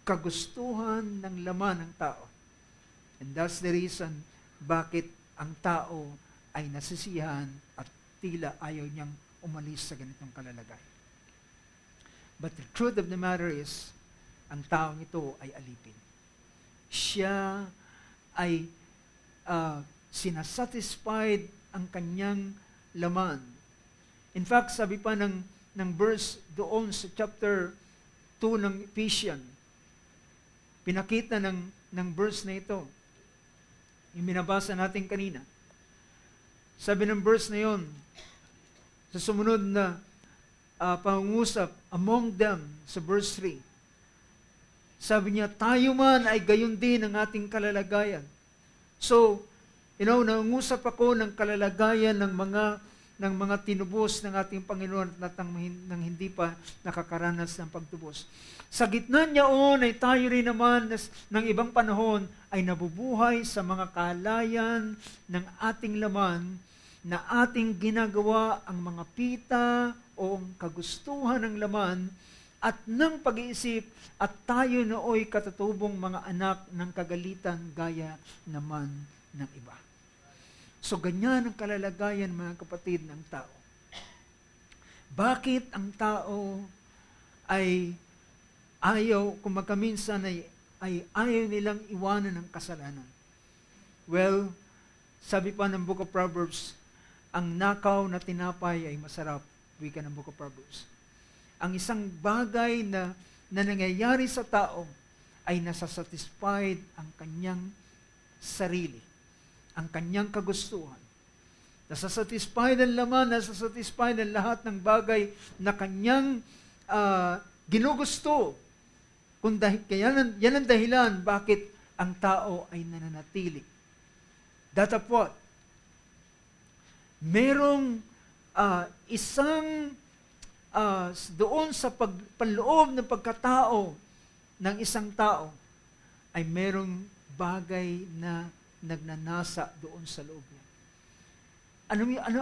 kagustuhan ng laman ng tao. And that's the reason bakit ang tao ay nasisiyahan at tila ayaw niyang umalis sa ganitong kalalagayan. But the truth of the matter is, ang taong ito ay alipin. Siya ay sinasatisfied ang kanyang laman. In fact, sabi pa ng verse doon sa chapter 2 ng Ephesians, pinakita ng verse na ito, yung binabasa natin kanina. Sabi ng verse na yon, sa sumunod na pangungusap, among them, sa verse 3, sabi niya, tayo man ay gayon din ang ating kalalagayan. So, nangungusap ako ng kalalagayan ng mga tinubos ng ating Panginoon at ng hindi pa nakakaranas ng pagtubos. Sa gitna niyaon ay tayo rin naman ng ibang panahon ay nabubuhay sa mga kalayan ng ating laman na ating ginagawa ang mga pita o ang kagustuhan ng laman at ng pag-iisip at tayo nooy katatubong mga anak ng kagalitan gaya naman ng iba. So ganyan ang kalalagayan, mga kapatid, ng tao. Bakit ang tao ay ayaw, kung magkaminsan ay ayaw nilang iwanan ng kasalanan? Well, sabi pa ng Book of Proverbs, ang nakaw na tinapay ay masarap. Wika ng Book of Proverbs. Ang isang bagay na nangyayari sa tao ay nasasatisfied ang kanyang sarili, ang kanyang kagustuhan. Nasasatisfied ang laman, nasasatisfied ang lahat ng bagay na kanyang ginugusto. Yan ang dahilan bakit ang tao ay nananatili. Datapot, merong isang doon sa panloob ng pagkatao ng isang tao ay merong bagay na nagnanasa doon sa loob niya.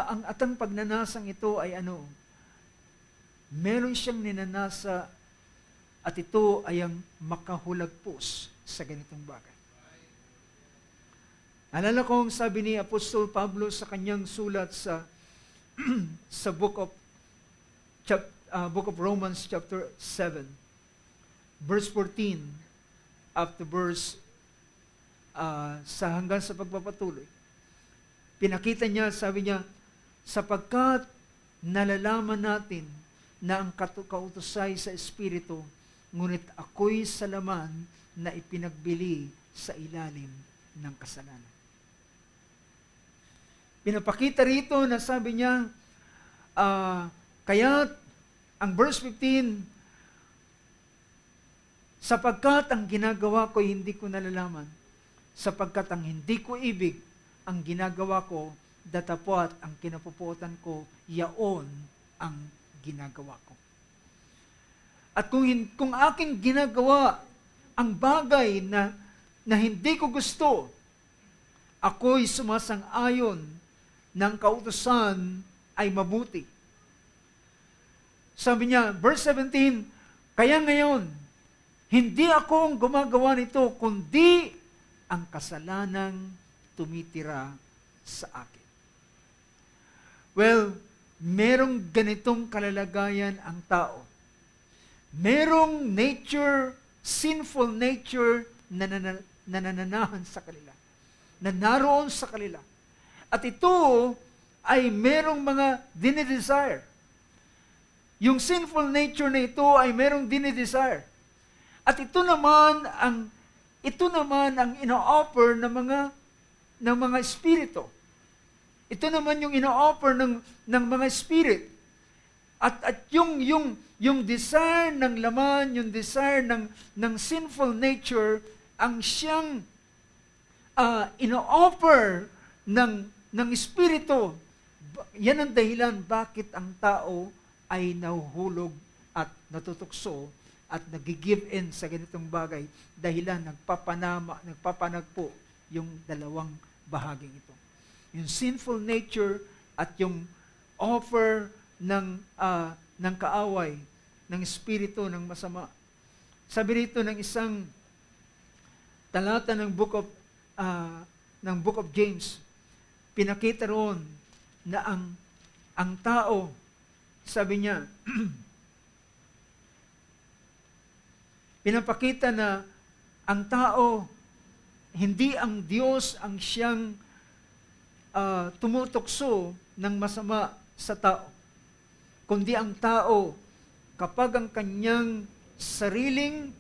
Ang atang pagnanasang ito ay ano? Meron siyang ninanasa at ito ay ang makahulagpos sa ganitong bagay. Alala ko ang sabi ni Apostol Pablo sa kanyang sulat sa Book of Romans chapter 7. verse 14, up to verse sa hanggang sa pagpapatuloy, pinakita niya, sabi niya, sapagkat nalalaman natin na ang kautusay sa Espiritu, ngunit ako'y sa laman na ipinagbili sa ilalim ng kasalanan. Pinapakita rito na sabi niya, kaya ang verse 15, sapagkat ang ginagawa ko hindi ko nalalaman, sapagkat ang hindi ko ibig, ang ginagawa ko, datapwat ang kinapupuotan ko, yaon ang ginagawa ko. At kung aking ginagawa ang bagay na hindi ko gusto, ako'y sumasang-ayon ng kautusan ay mabuti. Sabi niya, verse 17, kaya ngayon, hindi ako ang gumagawa nito, kundi ang kasalanang tumitira sa akin. Well, merong ganitong kalalagayan ang tao. Merong nature, sinful nature na nananahan sa kanila, na naroon sa kanila. At ito ay merong mga dinidesire. Yung sinful nature na ito ay merong dinidesire. At ito naman ang ino-offer ng mga espiritu. Ito naman yung ino-offer ng mga spirit. At yung desire ng laman, yung desire ng sinful nature, ang siyang ino-offer ng espiritu. Yan ang dahilan bakit ang tao ay nahuhulog at natutukso at nag-give in sa ganitong bagay. Dahilan nagpapanagpo yung dalawang bahaging ito. Yung sinful nature at yung offer ng kaaway, ng espiritu, ng masama. Sabi rito ng isang talata ng book of James, pinakita roon na ang tao, sabi niya, pinapakita na ang tao, hindi ang Diyos ang siyang tumutokso ng masama sa tao, kundi ang tao, kapag ang kanyang sariling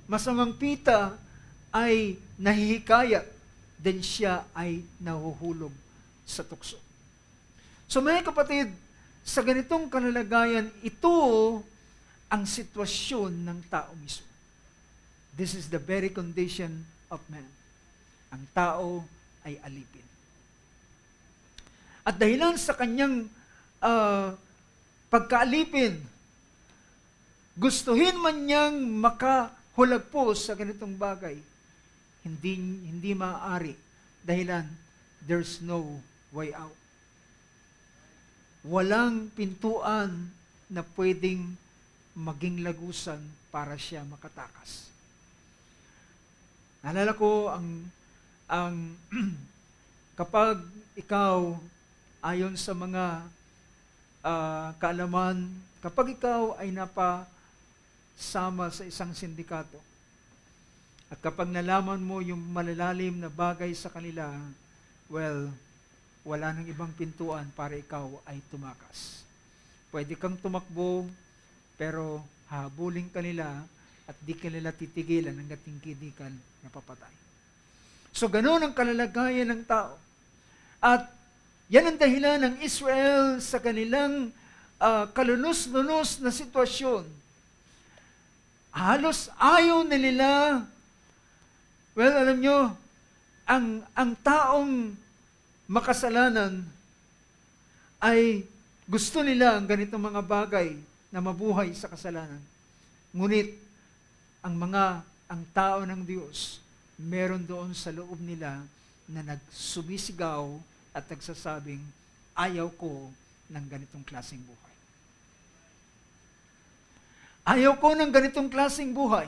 masamang pita ay nahihikayat, then siya ay nahuhulog sa tukso. So mga kapatid, sa ganitong kalalagayan, ito ang sitwasyon ng tao mismo. This is the very condition of man. Ang tao ay alipin. At dahilan sa kanyang pagkaalipin, gustuhin man niyang makahulagpos sa ganitong bagay, hindi maaari. Dahilan, there's no way out. Walang pintuan na pwedeng maging lagusan para siya makatakas. Naalala ko ang kapag ikaw ayon sa mga kaalaman, kapag ikaw ay napasama sa isang sindikato, at kapag nalaman mo yung malalalim na bagay sa kanila, well, wala nang ibang pintuan para ikaw ay tumakas. Pwede kang tumakbo, pero habulin ka nila at di ka nila titigilan hanggat hindi ka napapatay. So, ganoon ang kalalagayan ng tao. At yan ang dahilan ng Israel sa kanilang kalunos-lunos na sitwasyon. Halos ayaw na nila. Well, alam nyo, ang taong makasalanan ay gusto nila ang ganitong mga bagay na mabuhay sa kasalanan. Ngunit, ang tao ng Diyos, meron doon sa loob nila na nagsumisigaw at nagsasabing, ayaw ko ng ganitong klaseng buhay. Ayaw ko ng ganitong klaseng buhay.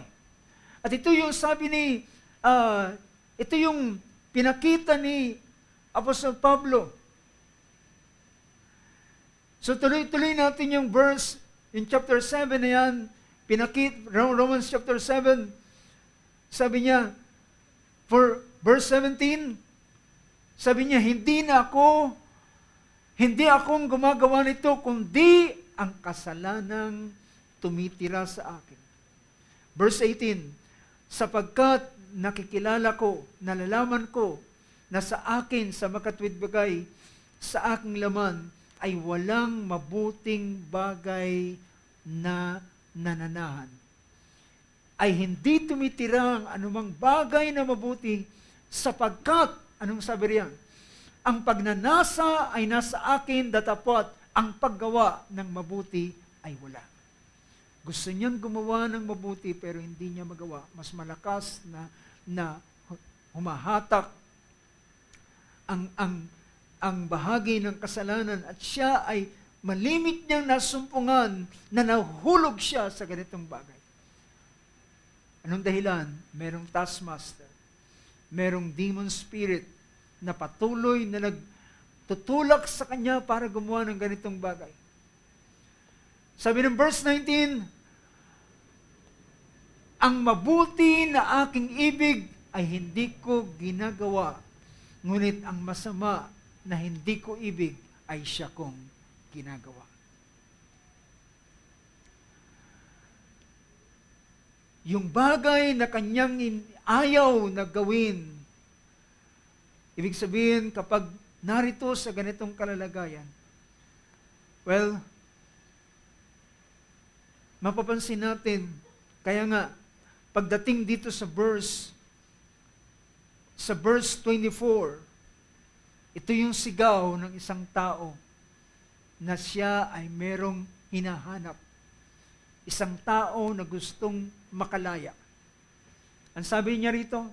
At ito yung sabi ito yung pinakita ni Apostol Pablo. So tuloy-tuloy natin yung verse, in chapter 7 na yan, Romans chapter 7, sabi niya, for verse 17, sabi niya, hindi akong gumagawa nito, kundi ang kasalanang tumitira sa akin. Verse 18, sapagkat nakikilala ko, nalalaman ko, na sa akin, sa makatwidbagay, sa aking laman, ay walang mabuting bagay na nananahan. Ay hindi tumitira ang anumang bagay na mabuti, sapagkat, anong sabi riyan? Ang pagnanasa ay nasa akin, datapot, ang paggawa ng mabuti ay wala. Gusto niyang gumawa ng mabuti, pero hindi niya magawa. Mas malakas na humahatak ang bahagi ng kasalanan at siya ay malimit niyang nasumpungan na nahulog siya sa ganitong bagay. Anong dahilan? Merong taskmaster, merong demon spirit na patuloy na nagtutulak sa kanya para gumawa ng ganitong bagay. Sabi ng verse 19, ang mabuti na aking ibig ay hindi ko ginagawa, ngunit ang masama na hindi ko ibig ay siya kong ginagawa. Yung bagay na kanyang ayaw na gawin, ibig sabihin kapag narito sa ganitong kalalagayan, well, mapapansin natin, kaya nga, pagdating dito sa verse 24, ito yung sigaw ng isang tao na siya ay merong hinahanap. Isang tao na gustong makalaya. Ang sabi niya rito,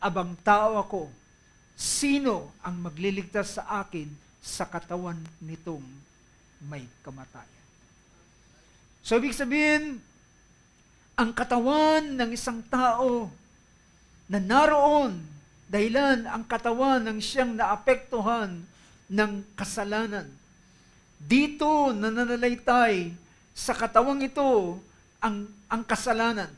abang tao ako, sino ang magliligtas sa akin sa katawan nitong may kamatayan? So, ibig sabihin, ang katawan ng isang tao na naroon, dahilan ang katawan ng siyang naapektuhan ng kasalanan. Dito nananalaytay sa katawang ito ang kasalanan.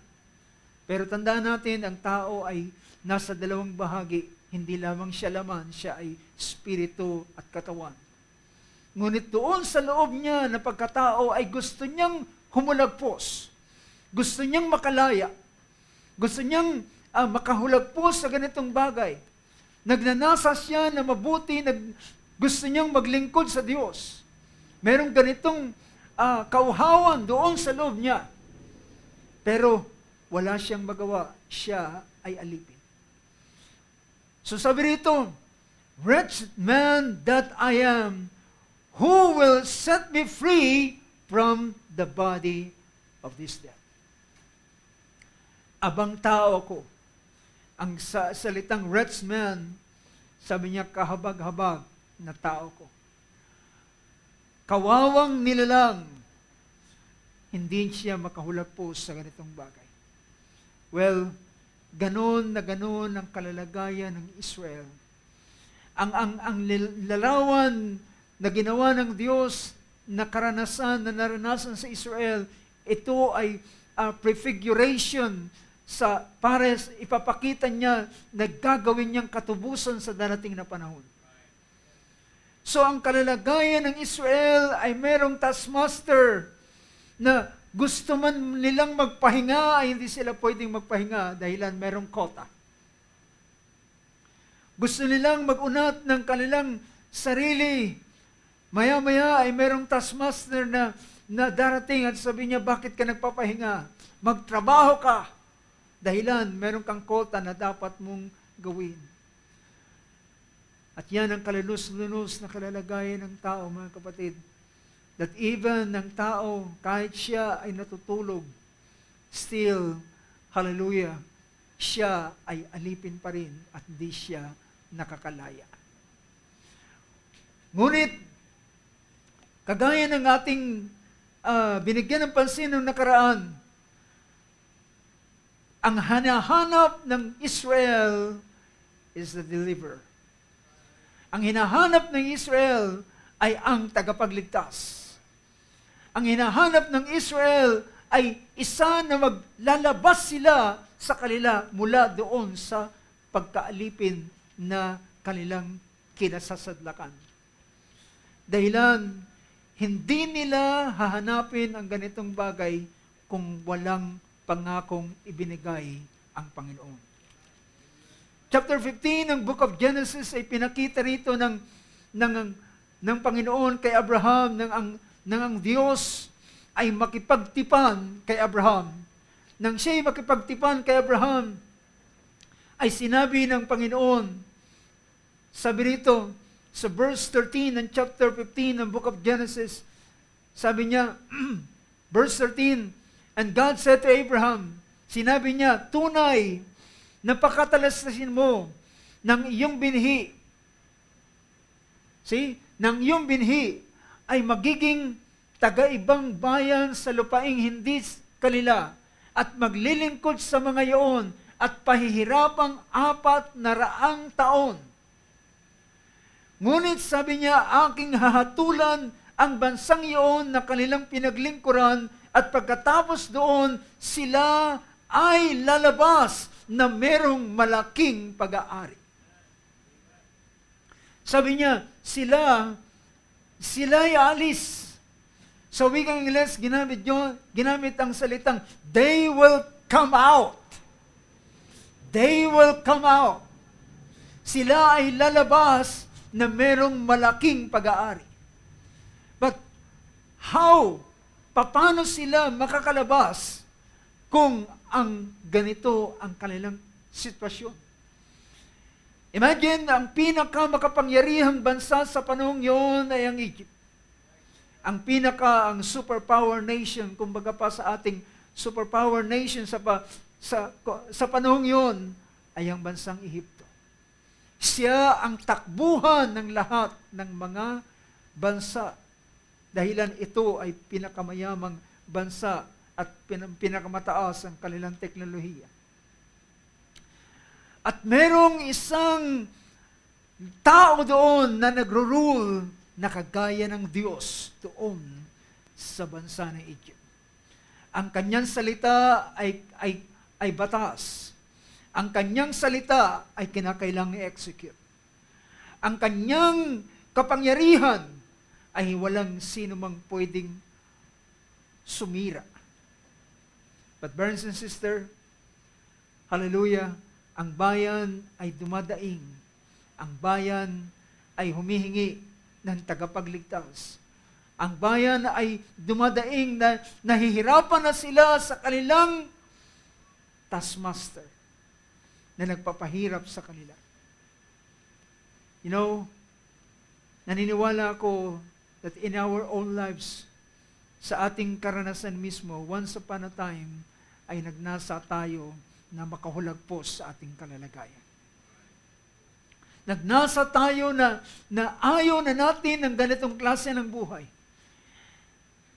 Pero tandaan natin, ang tao ay nasa dalawang bahagi. Hindi lamang siya laman, siya ay spirito at katawan. Ngunit doon sa loob niya na pagkatao ay gusto niyang humulagpos. Gusto niyang makalaya. Gusto niyang makahulagpos sa ganitong bagay. Nagnanasa siya na mabuti, gusto niyang maglingkod sa Diyos. Merong ganitong kauhawan doon sa loob niya. Pero wala siyang magawa. Siya ay alipin. So sabi rito, wretched man that I am, who will set me free from the body of this death? Abang tao ako. Ang salitang wretched man, sabi niya, kahabag-habag na tao ko. Kawawang nilalang, hindi siya makahulagpos sa ganitong bagay. Well, ganon ang kalalagayan ng Israel. Ang larawan na ginawa ng Diyos na karanasan, na naranasan sa Israel, ito ay prefiguration para ipapakita niya na gagawin niyang katubusan sa darating na panahon. So ang kalalagayan ng Israel ay merong taskmaster na gusto man nilang magpahinga, ay hindi sila pwedeng magpahinga dahilan merong kota. Gusto nilang mag-unat ng kanilang sarili. Maya-maya ay merong taskmaster na darating at sabi niya, bakit ka nagpapahinga? Magtrabaho ka. Dahilan, meron kang kota na dapat mong gawin. At yan ang kalulus-lunus na kalalagayan ng tao, mga kapatid. That even ng tao, kahit siya ay natutulog, still, hallelujah, siya ay alipin pa rin at hindi siya nakakalaya. Ngunit, kagaya ng ating binigyan ng pansin ng nakaraan, ang hinahanap ng Israel is the deliverer. Ang hinahanap ng Israel ay ang tagapagligtas. Ang hinahanap ng Israel ay isa na maglalabas sila sa kanila mula doon sa pagkaalipin na kanilang kinasasadlakan. Dahilan, hindi nila hahanapin ang ganitong bagay kung walang pangakong ibinigay ang Panginoon. Chapter 15 ng Book of Genesis ay pinakita rito ng Panginoon kay Abraham, ng ang Diyos ay makipagtipan kay Abraham. Nang siya'y makipagtipan kay Abraham, ay sinabi ng Panginoon, sabi rito, sa verse 13 ng chapter 15 ng Book of Genesis, sabi niya, verse 13, and God said to Abraham, sinabi niya, tunay, napakatalastasin mo ng iyong binhi. See? Ng iyong binhi ay magiging taga-ibang bayan sa lupaing hindi kanila at maglilingkod sa mga iyon at pahihirapang 400 taon. Ngunit sabi niya, aking hahatulan ang bansang iyon na kanilang pinaglingkuran at pagkatapos doon, sila ay lalabas na merong malaking pag-aari. Sabi niya, sila ay alis. Sa wikang Ingles, ginamit ang salitang, they will come out. They will come out. Sila ay lalabas na merong malaking pag-aari. But how? Paano sila makakalabas kung ang ganito ang kanilang sitwasyon? Imagine, ang pinakamakapangyarihang bansa sa panahong yun ay ang Egypt. Ang superpower nation, kumbaga pa sa ating superpower nation sa panahong yun, ay ang bansang Ehipto. Siya ang takbuhan ng lahat ng mga bansa. Dahilan ito ay pinakamayamang bansa at pinakamataas ang kanilang teknolohiya. At merong isang tao doon na nagro-rule na kagaya ng Diyos doon sa bansa ng Egypt. Ang kanyang salita ay batas. Ang kanyang salita ay kinakailangang i-execute. Ang kanyang kapangyarihan ay walang sino mang pwedeng sumira. But brothers and sisters, hallelujah, ang bayan ay dumadaing. Ang bayan ay humihingi ng tagapagligtas. Ang bayan ay dumadaing na nahihirapan na sila sa kanilang taskmaster na nagpapahirap sa kanila. You know, naniniwala ako that in our own lives, sa ating karanasan mismo, once upon a time, ay nagnasa tayo na makahulagpos sa ating kalalagayan. Nagnasa tayo na ayaw na natin ng ganitong klase ng buhay.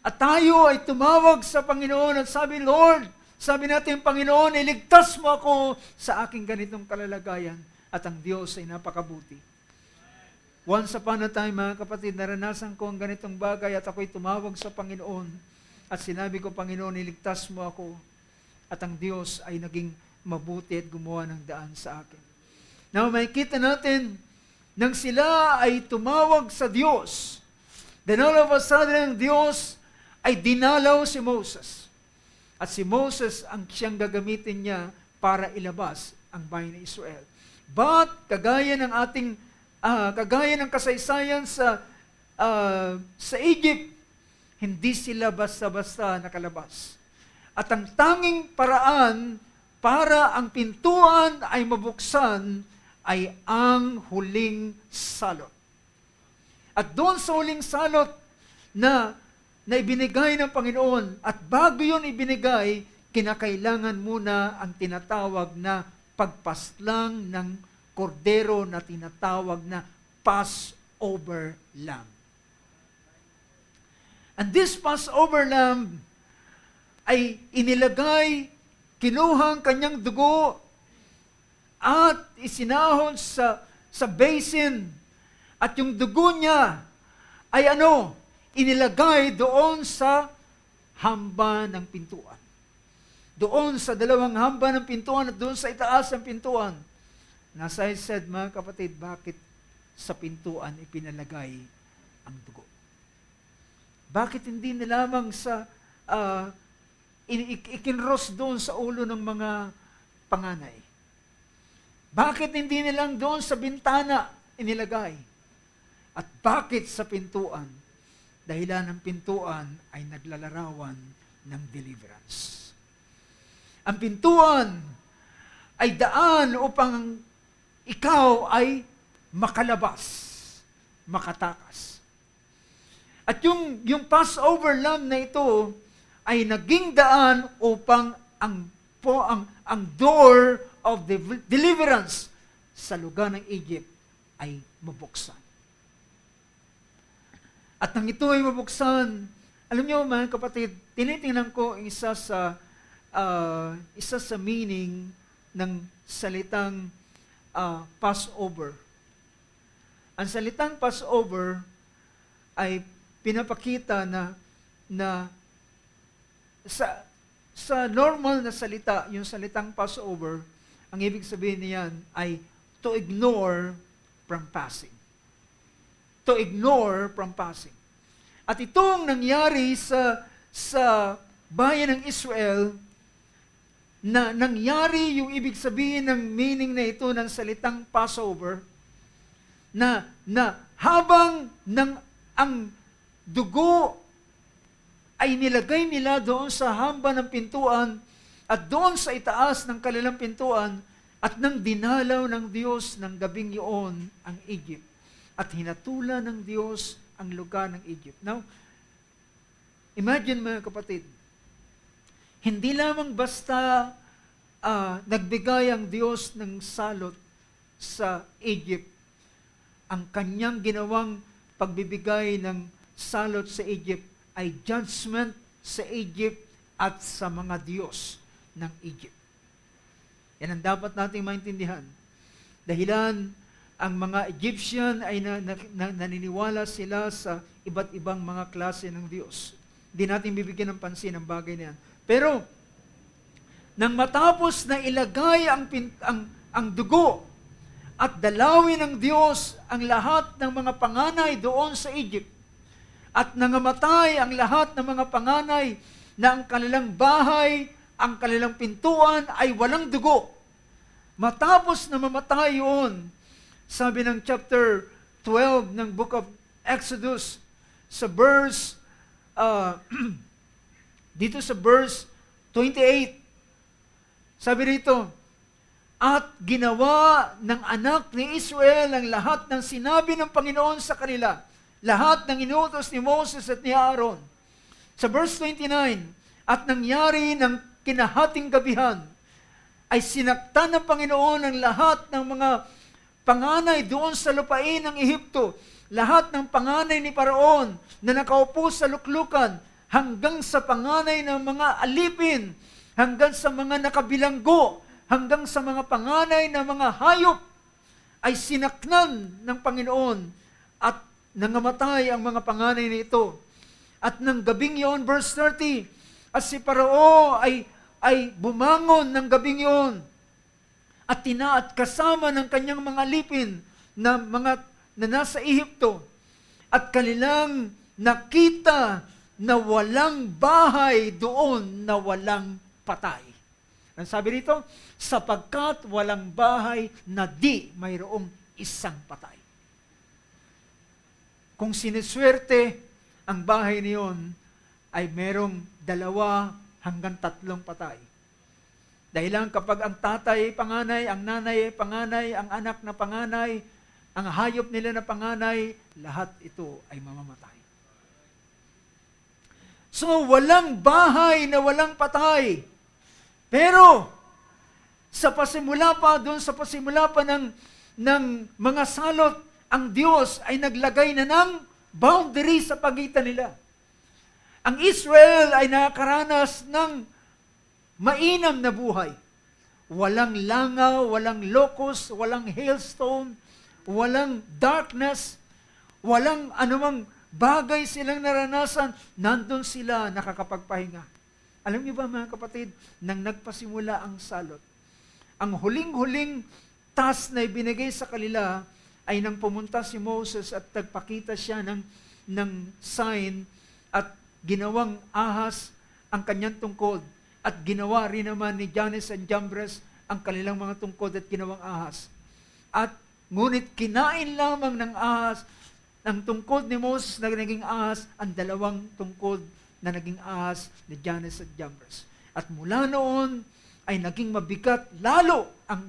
At tayo ay tumawag sa Panginoon at sabi, Lord, sabi natin, Panginoon, iligtas mo ako sa aking ganitong kalalagayan. At ang Diyos ay napakabuti. Once upon a time, mga kapatid, naranasan ko ang ganitong bagay at ako'y tumawag sa Panginoon. At sinabi ko, Panginoon, iligtas mo ako. At ang Diyos ay naging mabuti at gumawa ng daan sa akin. Now, makikita natin, nang sila ay tumawag sa Diyos, then all of a sudden, ang Diyos ay dinalaw si Moses. At si Moses ang siyang gagamitin niya para ilabas ang bayan ng Israel. But, kagaya ng kasaysayan sa Egypt, hindi sila basta-basta nakalabas. At ang tanging paraan para ang pintuan ay mabuksan ay ang huling salot. At doon sa huling salot na ibinigay ng Panginoon, at bago yun ibinigay, kinakailangan muna ang tinatawag na pagpaslang ng kordero na tinatawag na Passover Lamb. And this Passover Lamb ay inilagay, kinuhang kanyang dugo at isinahon sa basin. At yung dugo niya ay inilagay doon sa hamba ng pintuan. Doon sa dalawang hamba ng pintuan at doon sa itaas ng pintuan. As I said, mga kapatid, bakit sa pintuan ipinalagay ang dugo? Bakit hindi na lamang sa ikinros doon sa ulo ng mga panganay? Bakit hindi nilang doon sa bintana inilagay? At bakit sa pintuan? Dahilan ng pintuan ay naglalarawan ng deliverance. Ang pintuan ay daan upang ikaw ay makalabas, makatakas. At yung Passover lamb na ito ay naging daan upang ang door of the deliverance sa lugar ng Egypt ay mabuksan. At nang ito ay mabuksan, alam niyo mga kapatid, tinitingnan ko isa sa meaning ng salitang Passover. Ang salitang Passover ay pinapakita na sa normal na salita, yung salitang Passover, ang ibig sabihin niyan ay to ignore from passing. To ignore from passing. At itong nangyari sa bayan ng Israel, na nangyari yung ibig sabihin ng meaning na ito ng salitang Passover, na habang ang dugo ay nilagay nila doon sa hamba ng pintuan at doon sa itaas ng kanilang pintuan at nang dinalaw ng Diyos ng gabing iyon ang Egypt at hinatulan ng Diyos ang lugar ng Egypt. Now, imagine mga kapatid, hindi lamang basta nagbigay ang Diyos ng salot sa Egypt. Ang kanyang ginawang pagbibigay ng salot sa Egypt ay judgment sa Egypt at sa mga Diyos ng Egypt. Yan ang dapat nating maintindihan. Dahilan ang mga Egyptian ay naniniwala sila sa iba't ibang mga klase ng Diyos. Hindi natin bibigyan ng pansin ang bagay na yan. Pero, nang matapos na ilagay ang dugo at dalawin ng Diyos ang lahat ng mga panganay doon sa Egypt, at nangamatay ang lahat ng mga panganay na ang kanilang bahay, ang kanilang pintuan ay walang dugo. Matapos na mamatay yun, sabi ng chapter 12 ng book of Exodus, sa verse, dito sa verse 28, sabi rito, at ginawa ng anak ni Israel ang lahat ng sinabi ng Panginoon sa kanila, lahat ng inutos ni Moses at ni Aaron. Sa verse 29, at nangyari ng kinahating gabihan, ay sinaktan ng Panginoon ang lahat ng mga panganay doon sa lupain ng Ehipto, lahat ng panganay ni Paraon na nakaupo sa luklukan, hanggang sa panganay ng mga alipin, hanggang sa mga nakabilanggo, hanggang sa mga panganay ng mga hayop, ay sinaknan ng Panginoon at nangamatay ang mga panganay nito. At ng gabing iyon, verse 30, at si Parao ay bumangon ng gabing iyon at kasama ng kanyang mga alipin na nasa Ehipto, at kanilang nakita na walang bahay doon na walang patay. Ang sabi rito, sapagkat walang bahay na di mayroong isang patay. Kung siniswerte ang bahay niyon, ay merong 2 hanggang 3 patay. Dahil lang kapag ang tatay ay panganay, ang nanay ay panganay, ang anak na panganay, ang hayop nila na panganay, lahat ito ay mamamatay. So, walang bahay na walang patay. Pero, sa pasimula pa ng mga salot, ang Diyos ay naglagay na ng boundary sa pagitan nila. Ang Israel ay nakaranas ng mainam na buhay. Walang langaw, walang locust, walang hailstone, walang darkness, walang anumang bagay silang naranasan, nandun sila nakakapagpahinga. Alam niyo ba mga kapatid, nang nagpasimula ang salot, ang huling-huling task na ibinigay sa kanila ay nang pumunta si Moses at nagpakita siya ng sign at ginawang ahas ang kanyang tungkod at ginawa rin naman ni Jannes and Jambres ang kanilang mga tungkod at ginawang ahas. At ngunit kinain lamang ng ahas, ng tungkod ni Moses na naging ahas, ang dalawang tungkod na naging ahas ni Jannes at Jambres. At mula noon ay naging mabigat lalo ang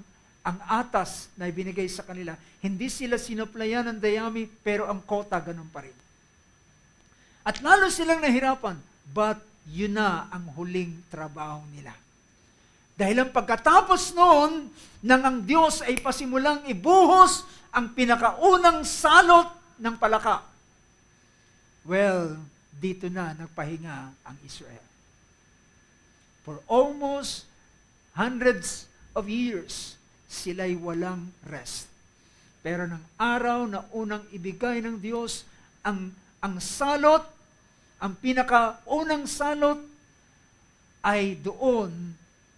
atas na ibinigay sa kanila. Hindi sila sinaplayan ng dayami, pero ang kota ganun pa rin. At lalo silang nahirapan, but yun na ang huling trabaho nila. Dahil ang pagkatapos noon, nang ang Diyos ay pasimulang ibuhos ang pinakaunang salot ng palaka. Well, dito na nagpahinga ang Israel. For almost hundreds of years, sila'y walang rest. Pero ng araw na unang ibigay ng Diyos ang salot, ang pinakaunang salot, ay doon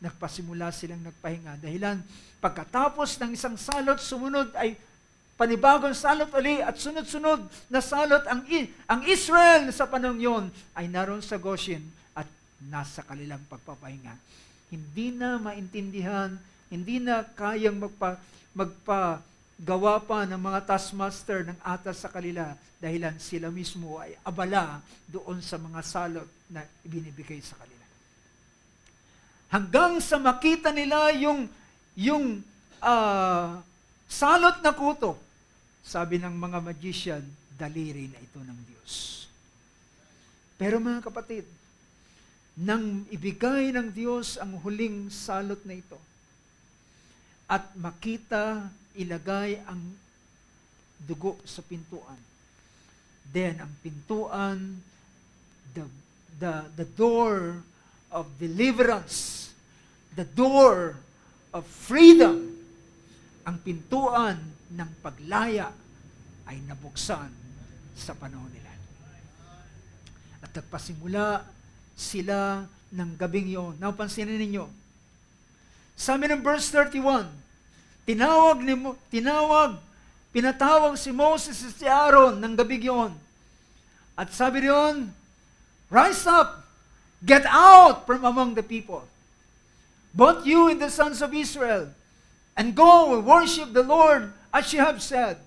nagpasimula silang nagpahinga. Dahilan, pagkatapos ng isang salot, sumunod ay panibagong salot uli at sunod-sunod na salot. Ang Israel sa panahon yon ay naroon sa Goshen at nasa kanilang pagpapahinga. Hindi na maintindihan, hindi na kayang magpagawa pa ng mga taskmaster ng atas sa kanila dahilan sila mismo ay abala doon sa mga salot na ibinibigay sa kanila. Hanggang sa makita nila yung salot na kuto, sabi ng mga magician, daliri na ito ng Diyos. Pero mga kapatid, nang ibigay ng Diyos ang huling salot na ito, at makita, ilagay ang dugo sa pintuan. Then, ang pintuan, the door of deliverance, the door of freedom, ang pintuan ng paglaya ay nabuksan sa panahon nila. At nagpasimula sila ng gabing iyon. Napansinin ninyo, sabi ng verse 31, pinatawag si Moses at si Aaron ng gabing iyon. At sabi riyon, rise up, get out from among the people, both you and the sons of Israel, and go and worship the Lord as you have said.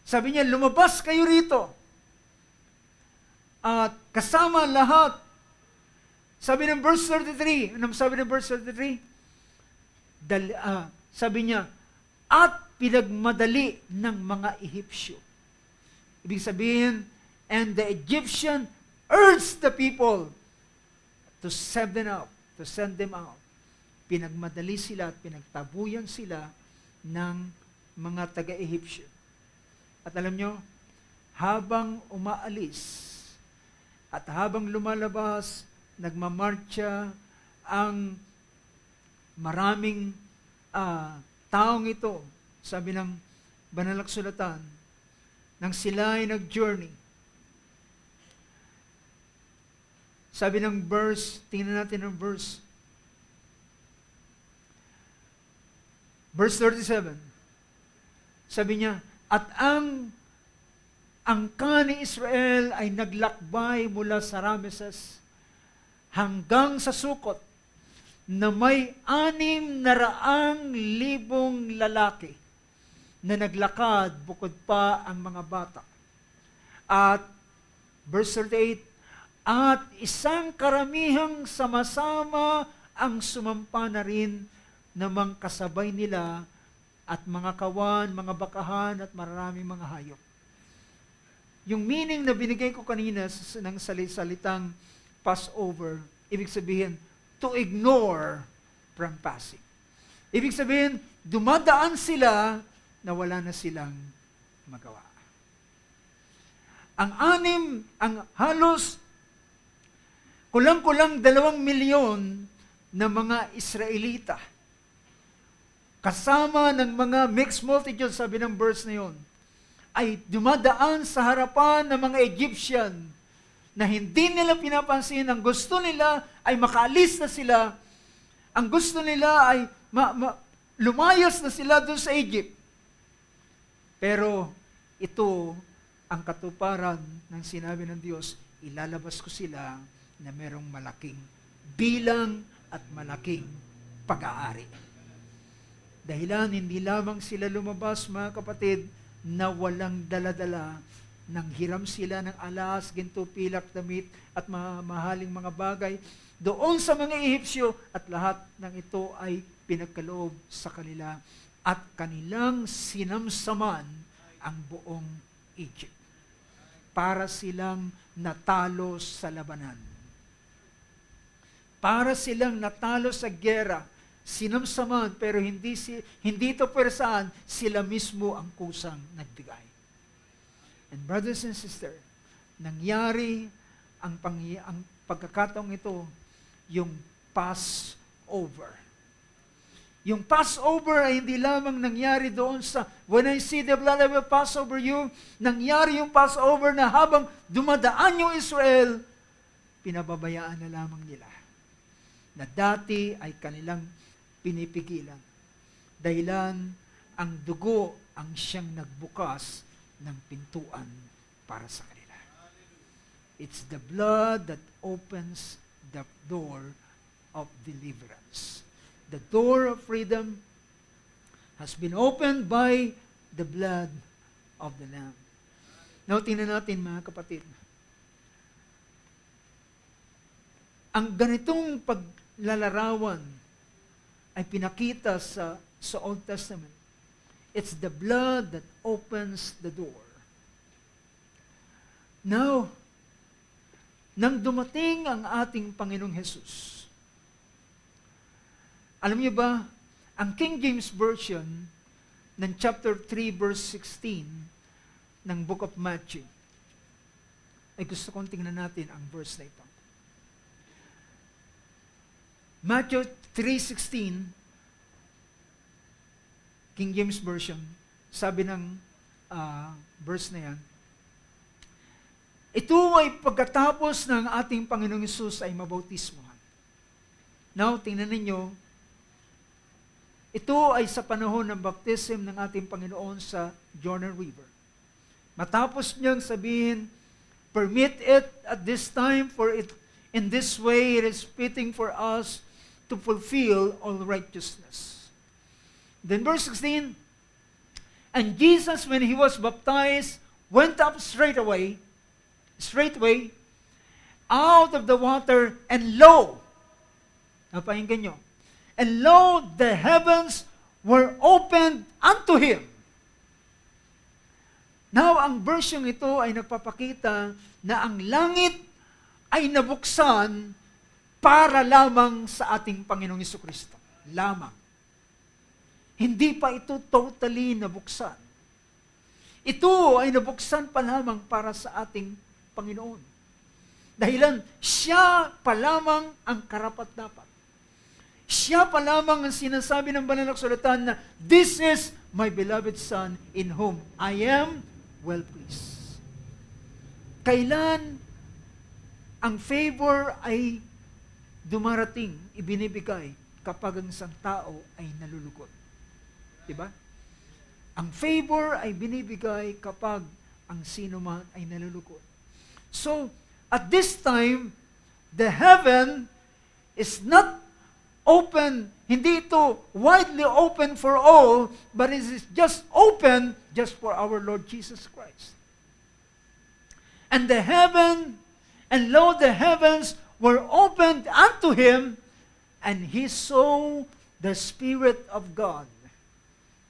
Sabi niya, lumabas kayo rito. At kasama lahat. Sabi ng verse 33, anong sabi ng verse 33? Sabi niya, at pinagmadali ng mga Ehipsyo. Ibig sabihin, and the Egyptian urged the people to send them out. Pinagmadali sila at pinagtabuyan sila ng mga taga-Ehipsyo. At alam nyo, habang umaalis at habang lumalabas, nagmamarcha ang maraming taong ito, sabi ng Banal na Kasulatan, nang sila ay nag-journey. Sabi ng verse, tingnan natin ang verse 37. Sabi niya, at ang angka ni Israel ay naglakbay mula sa Rameses hanggang sa Sukot na may 600,000 lalaki na naglakad bukod pa ang mga bata. At verse 38, at isang karamihang sama-sama ang sumampa na rin namang kasabay nila at mga kawan, mga bakahan at maraming mga hayop. Yung meaning na binigay ko kanina ng salitang Passover, ibig sabihin, to ignore from passing. Ibig sabihin, dumadaan sila na wala na silang magawa. Ang halos kulang-kulang 2 milyon na mga Israelita, kasama ng mga mixed multitude, sabi ng verse na yun, ay dumadaan sa harapan ng mga Egyptian na hindi nila pinapansin. Ang gusto nila ay makaalis na sila. Ang gusto nila ay lumayas na sila doon sa Egypt. Pero ito ang katuparan ng sinabi ng Diyos, ilalabas ko sila na merong malaking bilang at malaking pag-aari. Dahilan, hindi lamang sila lumabas, mga kapatid, na walang daladala. Nang hiram sila ng alas, ginto, pilak, damit, at mahaling mga bagay doon sa mga Ehipsyo, at lahat ng ito ay pinagkaloob sa kanila, at kanilang sinamsaman ang buong Egypt para silang natalo sa labanan. Para silang natalo sa gera, sinamsaman, pero hindi ito pwersaan, sila mismo ang kusang nagbigay. And brothers and sisters, nangyari ang pagkakataong ito, yung Passover. Yung Passover ay hindi lamang nangyari doon sa, when I see the blood, I will pass over you. Nangyari yung Passover na habang dumadaan yung Israel, pinababayaan na lamang nila. Na dati ay kanilang pinipigilan. Dahilan, ang dugo ang siyang nagbukas ng pintuan para sa kanila. It's the blood that opens the door of deliverance. The door of freedom has been opened by the blood of the Lamb. Now, tingnan natin, mga kapatid. Ang ganitong paglalarawan ay pinakita sa Old Testament. It's the blood that opens the door. Now, nang dumating ang ating Panginoong Hesus, alam niyo ba, ang King James Version ng chapter 3 verse 16 ng Book of Matthew, ay gusto kong tingnan natin ang verse na ito. Matthew 3:16, King James Version, sabi ng verse na yan, ito ay pagkatapos ng ating Panginoong Hesus ay mabautismohan. Now, tingnan ninyo, ito ay sa panahon ng baptism ng ating Panginoon sa Jordan River. Matapos niyang sabihin, permit it at this time, for it in this way it is fitting for us to fulfill all righteousness. Then verse 16, and Jesus, when he was baptized, went up straightway out of the water, and lo, napahinggan nyo, and lo, the heavens were opened unto him. Now, ang version ito ay nagpapakita na ang langit ay nabuksan para lamang sa ating Panginoong Jesucristo. Lamang. Hindi pa ito totally nabuksan. Ito ay nabuksan pa lamang para sa ating Panginoon. Dahilan, siya pa lamang ang karapat-dapat. Siya pa lamang ang sinasabi ng banal na kasulatan na, this is my beloved Son in whom I am well pleased. Kailan ang favor ay dumarating, ibinibigay, kapag ang isang tao ay nalulugod. Diba? Ang favor ay binibigay kapag ang sino man ay nalulugod. So, at this time, the heaven is not open, hindi ito widely open for all, but it is just open just for our Lord Jesus Christ. And the heaven, and lo, the heavens were opened unto him, and he saw the Spirit of God.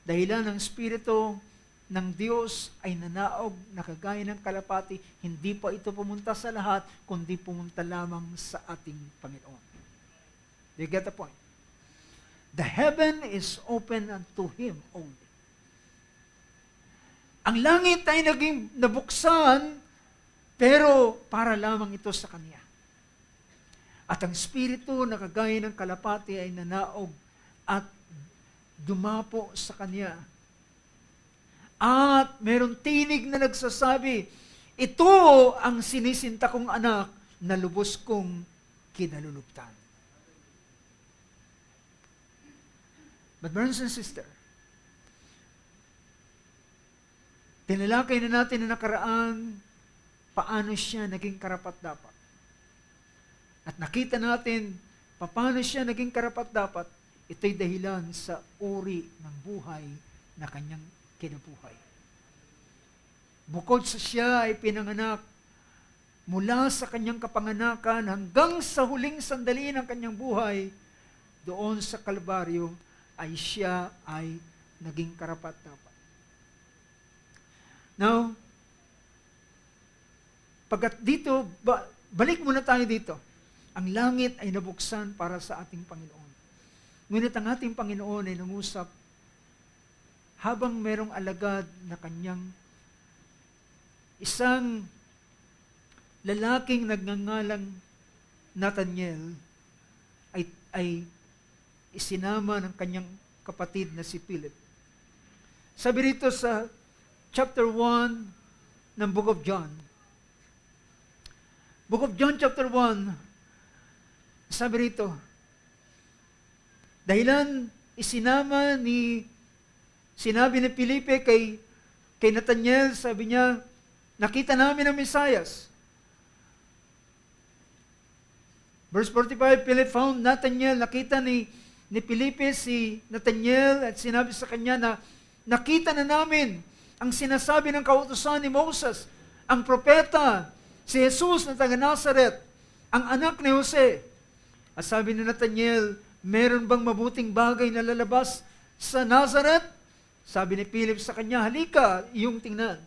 Dahilan ng Espiritu ng Diyos ay nanaog na kagaya ng kalapati, hindi pa ito pumunta sa lahat, kundi pumunta lamang sa ating Panginoon. Do you get the point? The heaven is open unto him only. Ang langit ay naging nabuksan, pero para lamang ito sa kanya. At ang Espiritu na kagaya ng kalapati ay nanaog at dumapo sa kanya. At merong tinig na nagsasabi, ito ang sinisinta kong anak na lubos kong kinalulugtan. But brothers and sisters, tinalakay na natin na nakaraan paano siya naging karapat-dapat. At nakita natin paano siya naging karapat-dapat. Ito'y dahilan sa uri ng buhay na kanyang kinabuhay. Bukod sa siya ay pinanganak, mula sa kanyang kapanganakan hanggang sa huling sandali ng kanyang buhay, doon sa Kalbaryo ay siya ay naging karapat-dapat. Now, pagkat dito, balik muna tayo dito. Ang langit ay nabuksan para sa ating Panginoon. Ngunit ang ating Panginoon ay nangusap habang merong alagad na kanyang isang lalaking nagngangalang Nathaniel ay isinama ng kanyang kapatid na si Philip. Sabi rito sa chapter 1 ng Book of John. Book of John chapter 1, sabi rito, dahilan sinabi ni Felipe kay Nathaniel, sabi niya, nakita namin ang Mesiyas. Verse 45, Philip found Nathaniel, nakita ni Felipe si Nathaniel at sinabi sa kanya na nakita na namin ang sinasabi ng kautusan ni Moses, ang propeta, si Jesus na taga Nazaret, ang anak ni Jose. At sabi ni Nathaniel, meron bang mabuting bagay na lalabas sa Nazaret? Sabi ni Philip sa kanya, halika, iyong tingnan.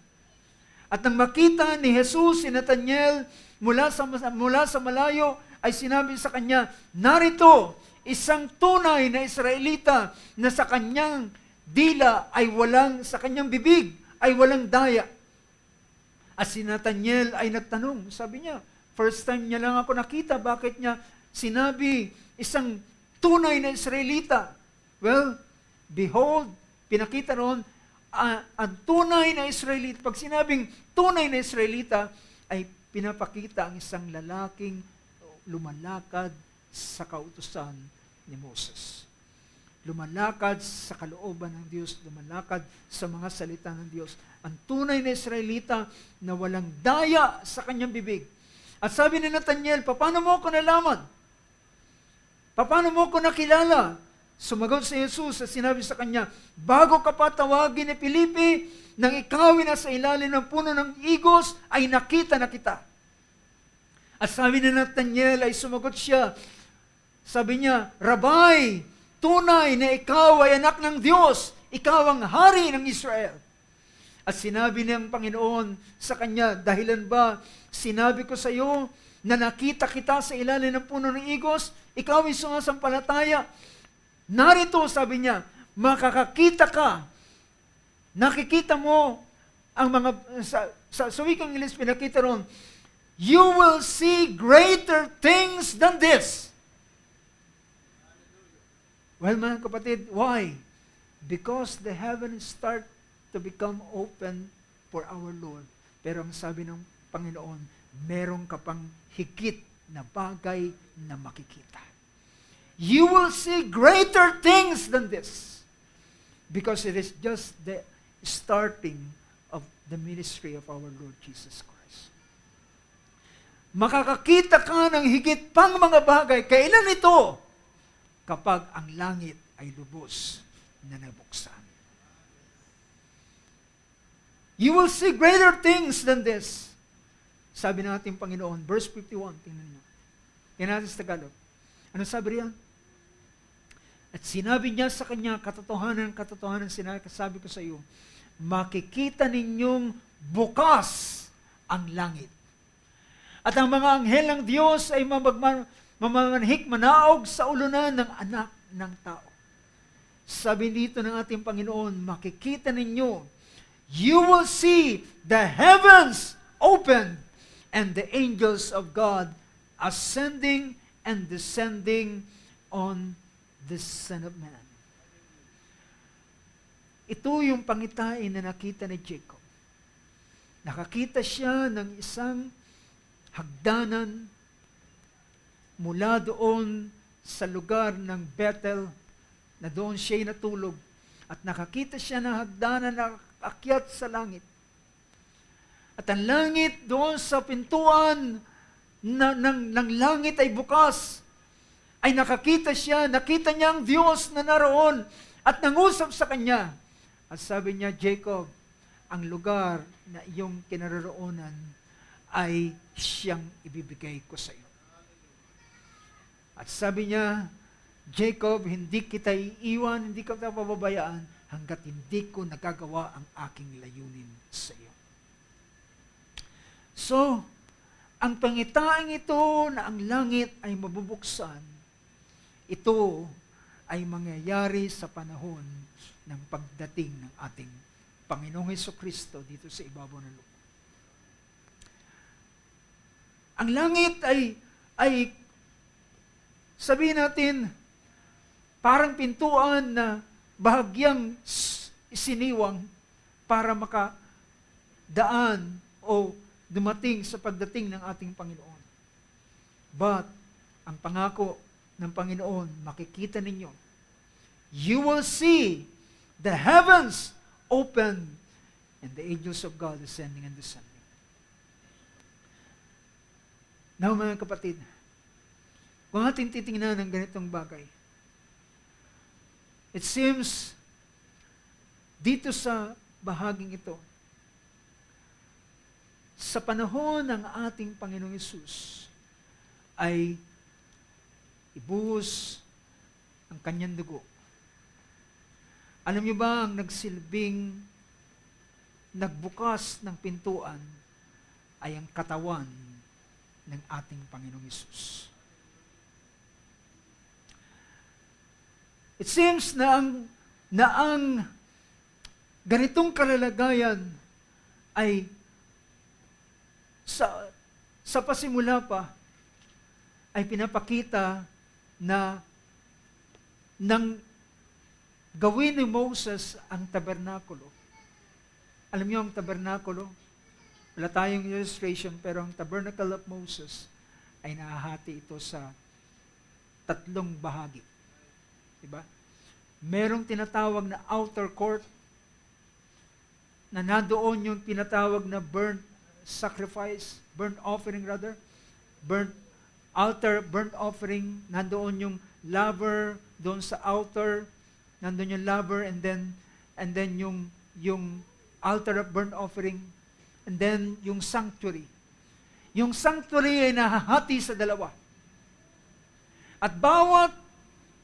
At nang makita ni Jesus si Nathaniel mula sa malayo, ay sinabi sa kanya, narito, isang tunay na Israelita na sa kanyang dila ay sa kanyang bibig ay walang daya. At si Nathaniel ay nagtanong, sabi niya, first time niya lang ako nakita, bakit niya sinabi isang tunay na Israelita? Well, behold, pinakita roon, ang tunay na Israelita. Pag sinabing tunay na Israelita, ay pinapakita ang isang lalaking lumalakad sa kautusan ni Moses. Lumalakad sa kalooban ng Diyos, lumalakad sa mga salita ng Diyos. Ang tunay na Israelita na walang daya sa kanyang bibig. At sabi ni Nathaniel, paano mo ako nalaman? Paano mo ko nakilala? Sumagot si Jesus at sinabi sa kanya, bago ka pa tawagin ni Felipe, nang ikaw na sa ilalim ng puno ng igos, ay nakita na kita. At sabi ni Nathaniel ay sumagot siya, sabi niya, Rabbi, tunay na ikaw ay anak ng Diyos, ikaw ang hari ng Israel. At sinabi niyang Panginoon sa kanya, dahilan ba sinabi ko sa iyo na nakita kita sa ilalim ng puno ng igos, ikaw ay sumasampalataya. Narito, sabi niya, makakakita ka. Nakikita mo ang mga, sa wikang English, pinakita ron, you will see greater things than this. Well, mga kapatid, why? Because the heavens start to become open for our Lord. Pero ang sabi ng Panginoon, meron ka pang higit na bagay na makikita. You will see greater things than this. Because it is just the starting of the ministry of our Lord Jesus Christ. Makakakita ka ng higit pang mga bagay. Kailan ito? Kapag ang langit ay lubos na nabuksan. You will see greater things than this. Sabi ng ating Panginoon, verse 51, tingnan niyo. Tingnan natin sa Tagalog. Ano sabi riyan? At sinabi niya sa kanya, katotohanan, sabi ko sa iyo, makikita ninyong bukas ang langit. At ang mga anghel ng Diyos ay mamamanhik manaog sa ulunan ng anak ng tao. Sabi dito ng ating Panginoon, makikita ninyo, you will see the heavens open and the angels of God ascending and descending on the Son of Man. Ito yung pangitain na nakita ni Jacob. Nakakita siya ng isang hagdanan mula doon sa lugar ng Bethel na doon siya'y natulog. At nakakita siya ng hagdanan na akyat sa langit. At ang langit doon sa pintuan ng langit ay bukas. Ay nakita niya ang Diyos na naroon at nangusap sa kanya. At sabi niya, Jacob, ang lugar na iyong kinaroroonan ay siyang ibibigay ko sa iyo. At sabi niya, Jacob, hindi kita iiwan, hindi kita pababayaan hanggat hindi ko nagagawa ang aking layunin sa iyo. So, ang pangitain ito na ang langit ay mabubuksan, ito ay mangyayari sa panahon ng pagdating ng ating Panginoong Hesukristo dito sa ibabaw ng lupa. Ang langit ay sabihin natin, parang pintuan na bahagyang isiniwang para makadaan o dumating sa pagdating ng ating Panginoon. But, ang pangako ng Panginoon, makikita ninyo, you will see the heavens open and the angels of God ascending and descending. Now, mga kapatid, kung ating titingnan ng ganitong bagay, it seems, dito sa bahaging ito, sa panahon ng ating Panginoong Hesus, ay ibuhos ang kanyang dugo. Alam niyo ba ang nagsilbing nagbukas ng pintuan ay ang katawan ng ating Panginoong Hesus. It seems na ang ganitong kalalagayan ay sa pasimula pa ay pinapakita na nang gawin ni Moses ang tabernakulo. Alam niyo ang tabernakulo? Wala tayong illustration, pero ang tabernacle of Moses ay nahahati ito sa 3 bahagi. Diba? Merong tinatawag na outer court na nandoon yung tinatawag na burnt offering, burnt offering, nandoon yung laver doon sa outer, nandoon yung laver, and then yung altar of burnt offering, and then yung sanctuary. Yung sanctuary ay nahahati sa 2. At bawat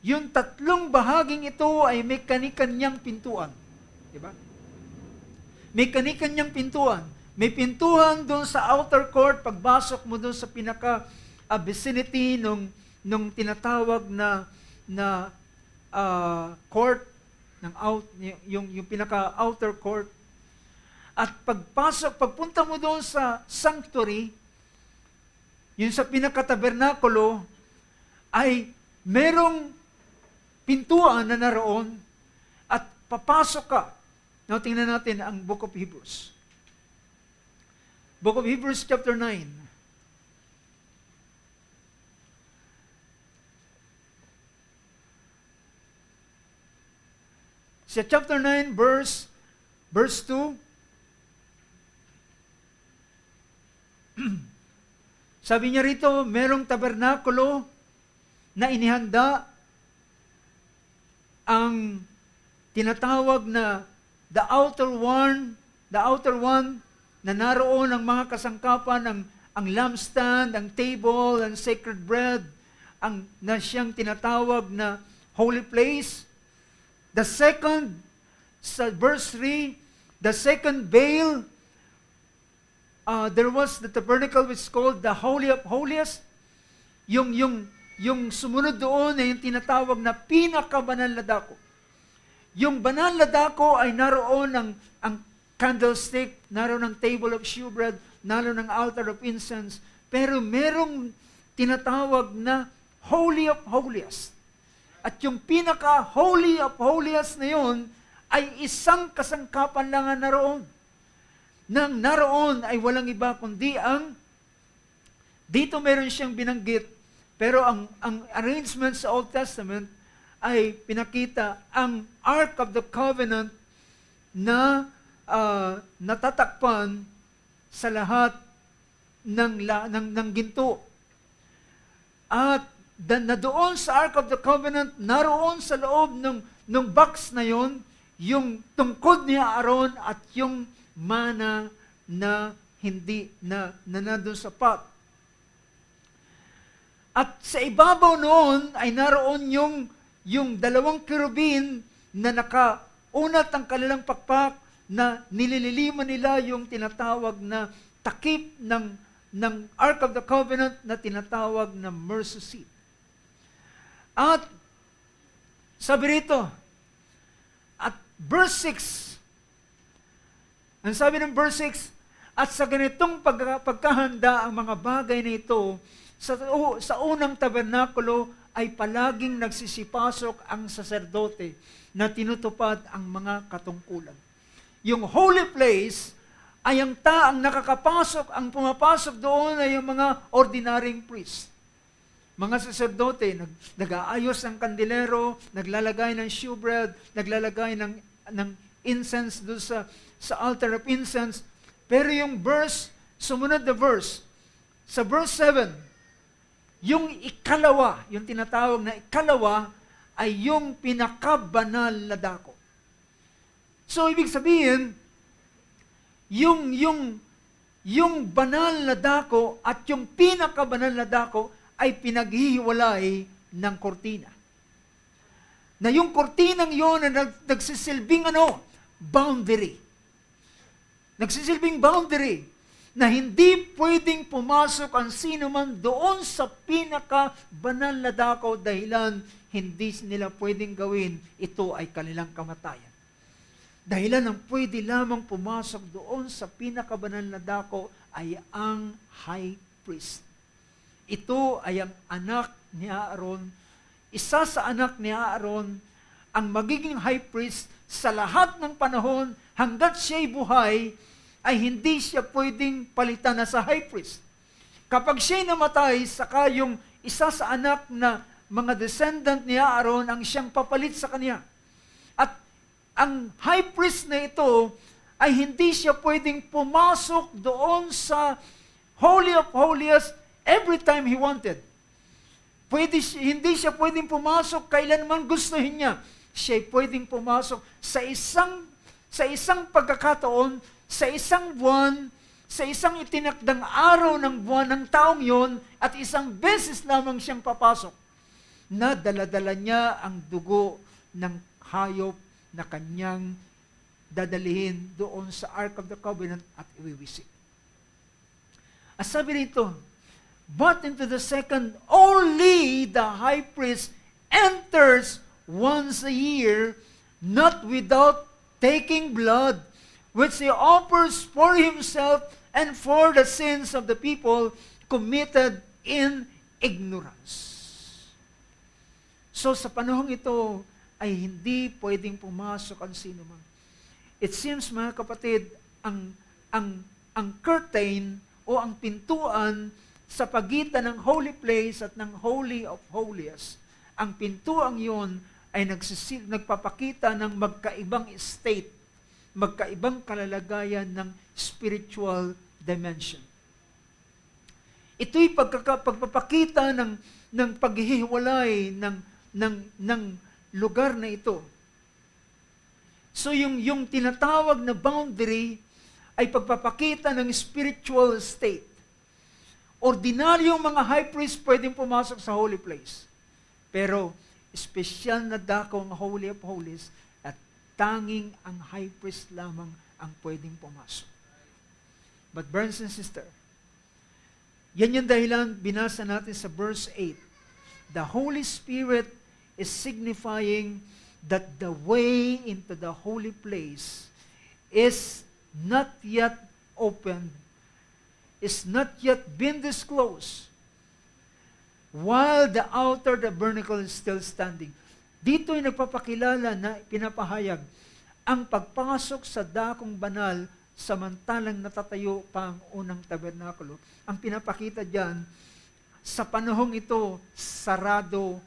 yung 3 bahaging ito ay may kani-kanyang pintuan. Diba? May kani-kanyang pintuan. May pintuan doon sa outer court, pagbasok mo doon sa vicinity nung tinatawag na court, yung pinaka-outer court. At pagpunta mo doon sa sanctuary, yun sa pinaka-tabernakulo, ay merong pintuan na naroon at papasok ka. Now, tingnan natin ang Book of Hebrews. Book of Hebrews chapter 9. Sa chapter 9, verse 2, sabi niya rito, merong tabernakulo na inihanda ang tinatawag na the outer one na naroon ang mga kasangkapan, ang lampstand, ang table, ang sacred bread, na siyang tinatawag na holy place. The second, sa verse 3, the second veil, there was the tabernacle which is called the Holy of Holies. Yung sumunod doon ay yung tinatawag na pinakabanal na dako. Yung banal na dako ay naroon ang candlestick, naroon ang table of shewbread, naroon ang altar of incense, pero merong tinatawag na Holy of Holies. At yung pinaka-Holy of Holies na yun ay isang kasangkapan lang ang naroon. Nang naroon ay walang iba kundi dito meron siyang binanggit, pero ang arrangement sa Old Testament ay pinakita ang Ark of the Covenant na natatakpan sa lahat ng ginto. At na doon sa Ark of the Covenant, naroon sa loob ng box na yon, yung tungkod ni Aaron at yung mana na hindi na nandun sa pot. At sa ibabaw noon ay naroon yung dalawang kerubin na nakaunat ang kanilang pakpak na nilililiman nila yung tinatawag na takip ng Ark of the Covenant na tinatawag na mercy seat. At sabi rito, at verse 6, ang sabi ng verse 6, at sa ganitong pagkahanda ang mga bagay na ito, sa unang tabernakulo ay palaging nagsisipasok ang saserdote na tinutupad ang mga katungkulan. Yung holy place ay ang nakakapasok, ang pumapasok doon ay yung mga ordinaryong priest. Mga saserdote, nag-aayos ng kandilero, naglalagay ng shewbread, naglalagay ng incense doon sa altar of incense. Pero yung sumunod na verse, sa verse 7, yung ikalawa, yung tinatawag na ikalawa, ay yung pinakabanal na dako. So, ibig sabihin, yung banal na dako at yung pinakabanal na dako ay pinaghihiwalay ng kortina. Na yung kortinang yon na nagsisilbing boundary. Nagsisilbing boundary na hindi pwedeng pumasok ang sino man doon sa pinakabanal na dako dahilan hindi nila pwedeng gawin, ito ay kanilang kamatayan. Dahilan ang pwede lamang pumasok doon sa pinakabanal na dako ay ang high priest. Ito ay ang anak ni Aaron, isa sa anak ni Aaron, ang magiging high priest sa lahat ng panahon hanggat siya'y buhay, ay hindi siya pwedeng palitan na sa high priest. Kapag siya'y namatay, saka yung isa sa anak na mga descendant ni Aaron ang siyang papalit sa kanya. At ang high priest na ito ay hindi siya pwedeng pumasok doon sa Holy of Holies every time he wanted. Hindi siya pwedeng pumasok kailanman gustuhin niya. Siya'y pwedeng pumasok sa isang pagkakataon, sa isang buwan, sa isang itinakdang araw ng buwan ng taong yon, at isang beses lamang siyang papasok na dala-dala niya ang dugo ng hayop na kanyang dadalihin doon sa Ark of the Covenant at iwiwisik. As sabi rito, but into the second, only the high priest enters once a year, not without taking blood, which he offers for himself and for the sins of the people committed in ignorance. So sa panahong ito ay hindi pwedeng pumasok ang sino man. It seems, mga kapatid, ang curtain o ang pintuan sa pagitan ng holy place at ng Holy of Holies, ang pintuang yun ay nagpapakita ng magkaibang state, magkaibang kalalagayan ng spiritual dimension. Ito'y pagpapakita ng paghihiwalay ng lugar na ito. So yung tinatawag na boundary ay pagpapakita ng spiritual state. Ordinaryong mga high priest pwedeng pumasok sa holy place. Pero espesyal na dako ang Holy of Holies at tanging ang high priest lamang ang pwedeng pumasok. But brothers and sisters, yan yung dahilan binasa natin sa verse 8. The Holy Spirit is signifying that the way into the holy place is not yet opened, is not yet been disclosed, while the outer tabernacle is still standing. Dito ay nagpapakilala na pinapahayag ang pagpasok sa dakong banal samantalang natatayo pa ang unang tabernakulo. Ang pinapakita diyan, sa panahong ito, sarado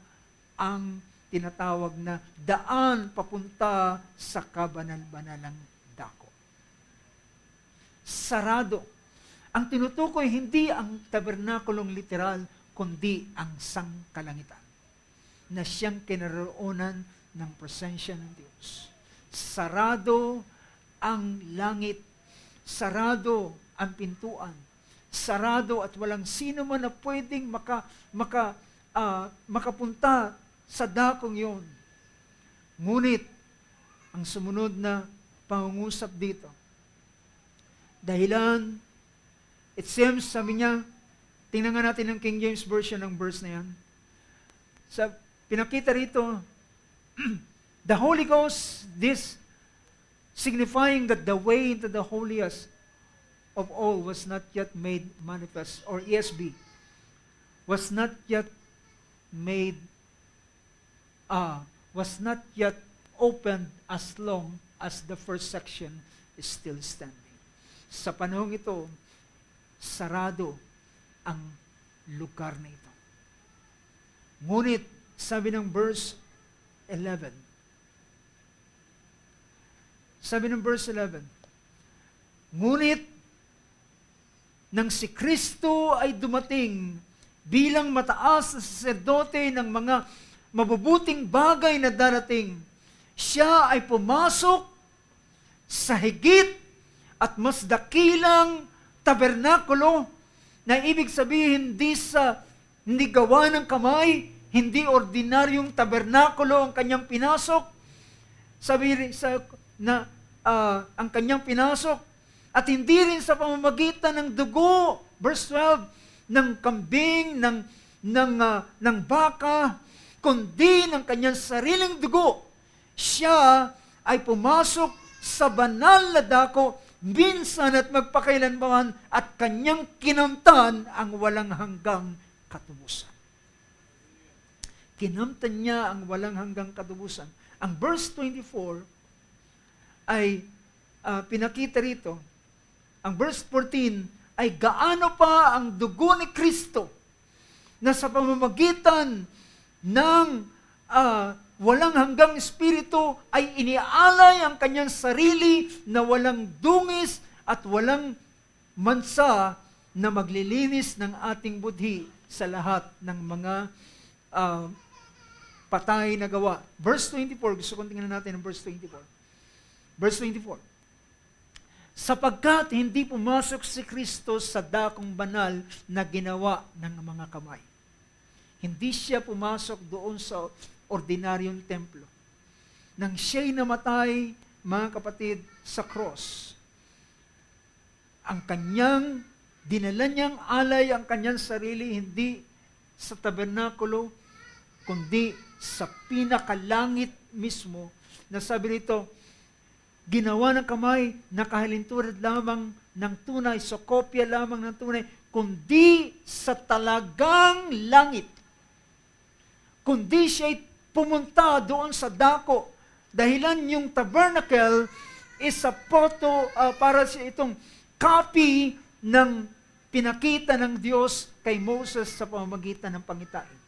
ang tinatawag na daan papunta sa kabanal-banalang dako. Sarado. Ang tinutukoy hindi ang tabernakulong literal, kundi ang sangkalangitan na siyang kinaroonan ng presensya ng Diyos. Sarado ang langit, sarado ang pintuan, sarado at walang sino man na pwedeng makapunta sa dakong yon. Ngunit, ang sumunod na pangungusap dito, dahilan, it seems, sabi niya, tingnan nga natin ang King James Version ng verse na yan. Pinakita rito, the Holy Ghost, this signifying that the way into the holiest of all was not yet made manifest, or ESB, was not yet made, was not yet opened as long as the first section is still standing. Sa panahong ito, sarado ang lugar na ito. Ngunit, sabi ng verse 11, ngunit, nang si Kristo ay dumating bilang mataas na saserdote ng mga mabubuting bagay na darating, siya ay pumasok sa higit at mas dakilang tabernakulo, na ibig sabihin hindi gawa ng kamay, hindi ordinaryong tabernakulo ang kanyang pinasok. Ang kanyang pinasok, at hindi rin sa pamamagitan ng dugo, verse 12, ng kambing, ng baka, kundi ng kanyang sariling dugo. Siya ay pumasok sa banal na dako, minsan at magpakailanman, at kanyang kinamtan ang walang hanggang katubusan. Kinamtan niya ang walang hanggang katubusan. Ang verse 24 ay pinakita rito. Ang verse 14 ay gaano pa ang dugo ni Kristo na sa pamamagitan ng walang hanggang espiritu ay inialay ang kanyang sarili na walang dungis at walang mansa na maglilinis ng ating budhi sa lahat ng mga patay na gawa. Verse 24, gusto kong tingnan natin ang verse 24. Verse 24. Sapagkat hindi pumasok si Kristo sa dakong banal na ginawa ng mga kamay. Hindi siya pumasok doon sa ordinaryong templo. Nang siya'y namatay, mga kapatid, sa cross, ang kanyang, dinala niyang alay ang kanyang sarili, hindi sa tabernakulo, kundi sa pinakalangit mismo, na sabi rito, ginawa ng kamay, nakahalintulad lamang ng tunay, so kopya lamang ng tunay, kundi sa talagang langit. Kundi siya'y pumunta doon sa dako. Dahilan yung tabernacle is a photo, para sa itong copy ng pinakita ng Diyos kay Moses sa pamamagitan ng pangitain.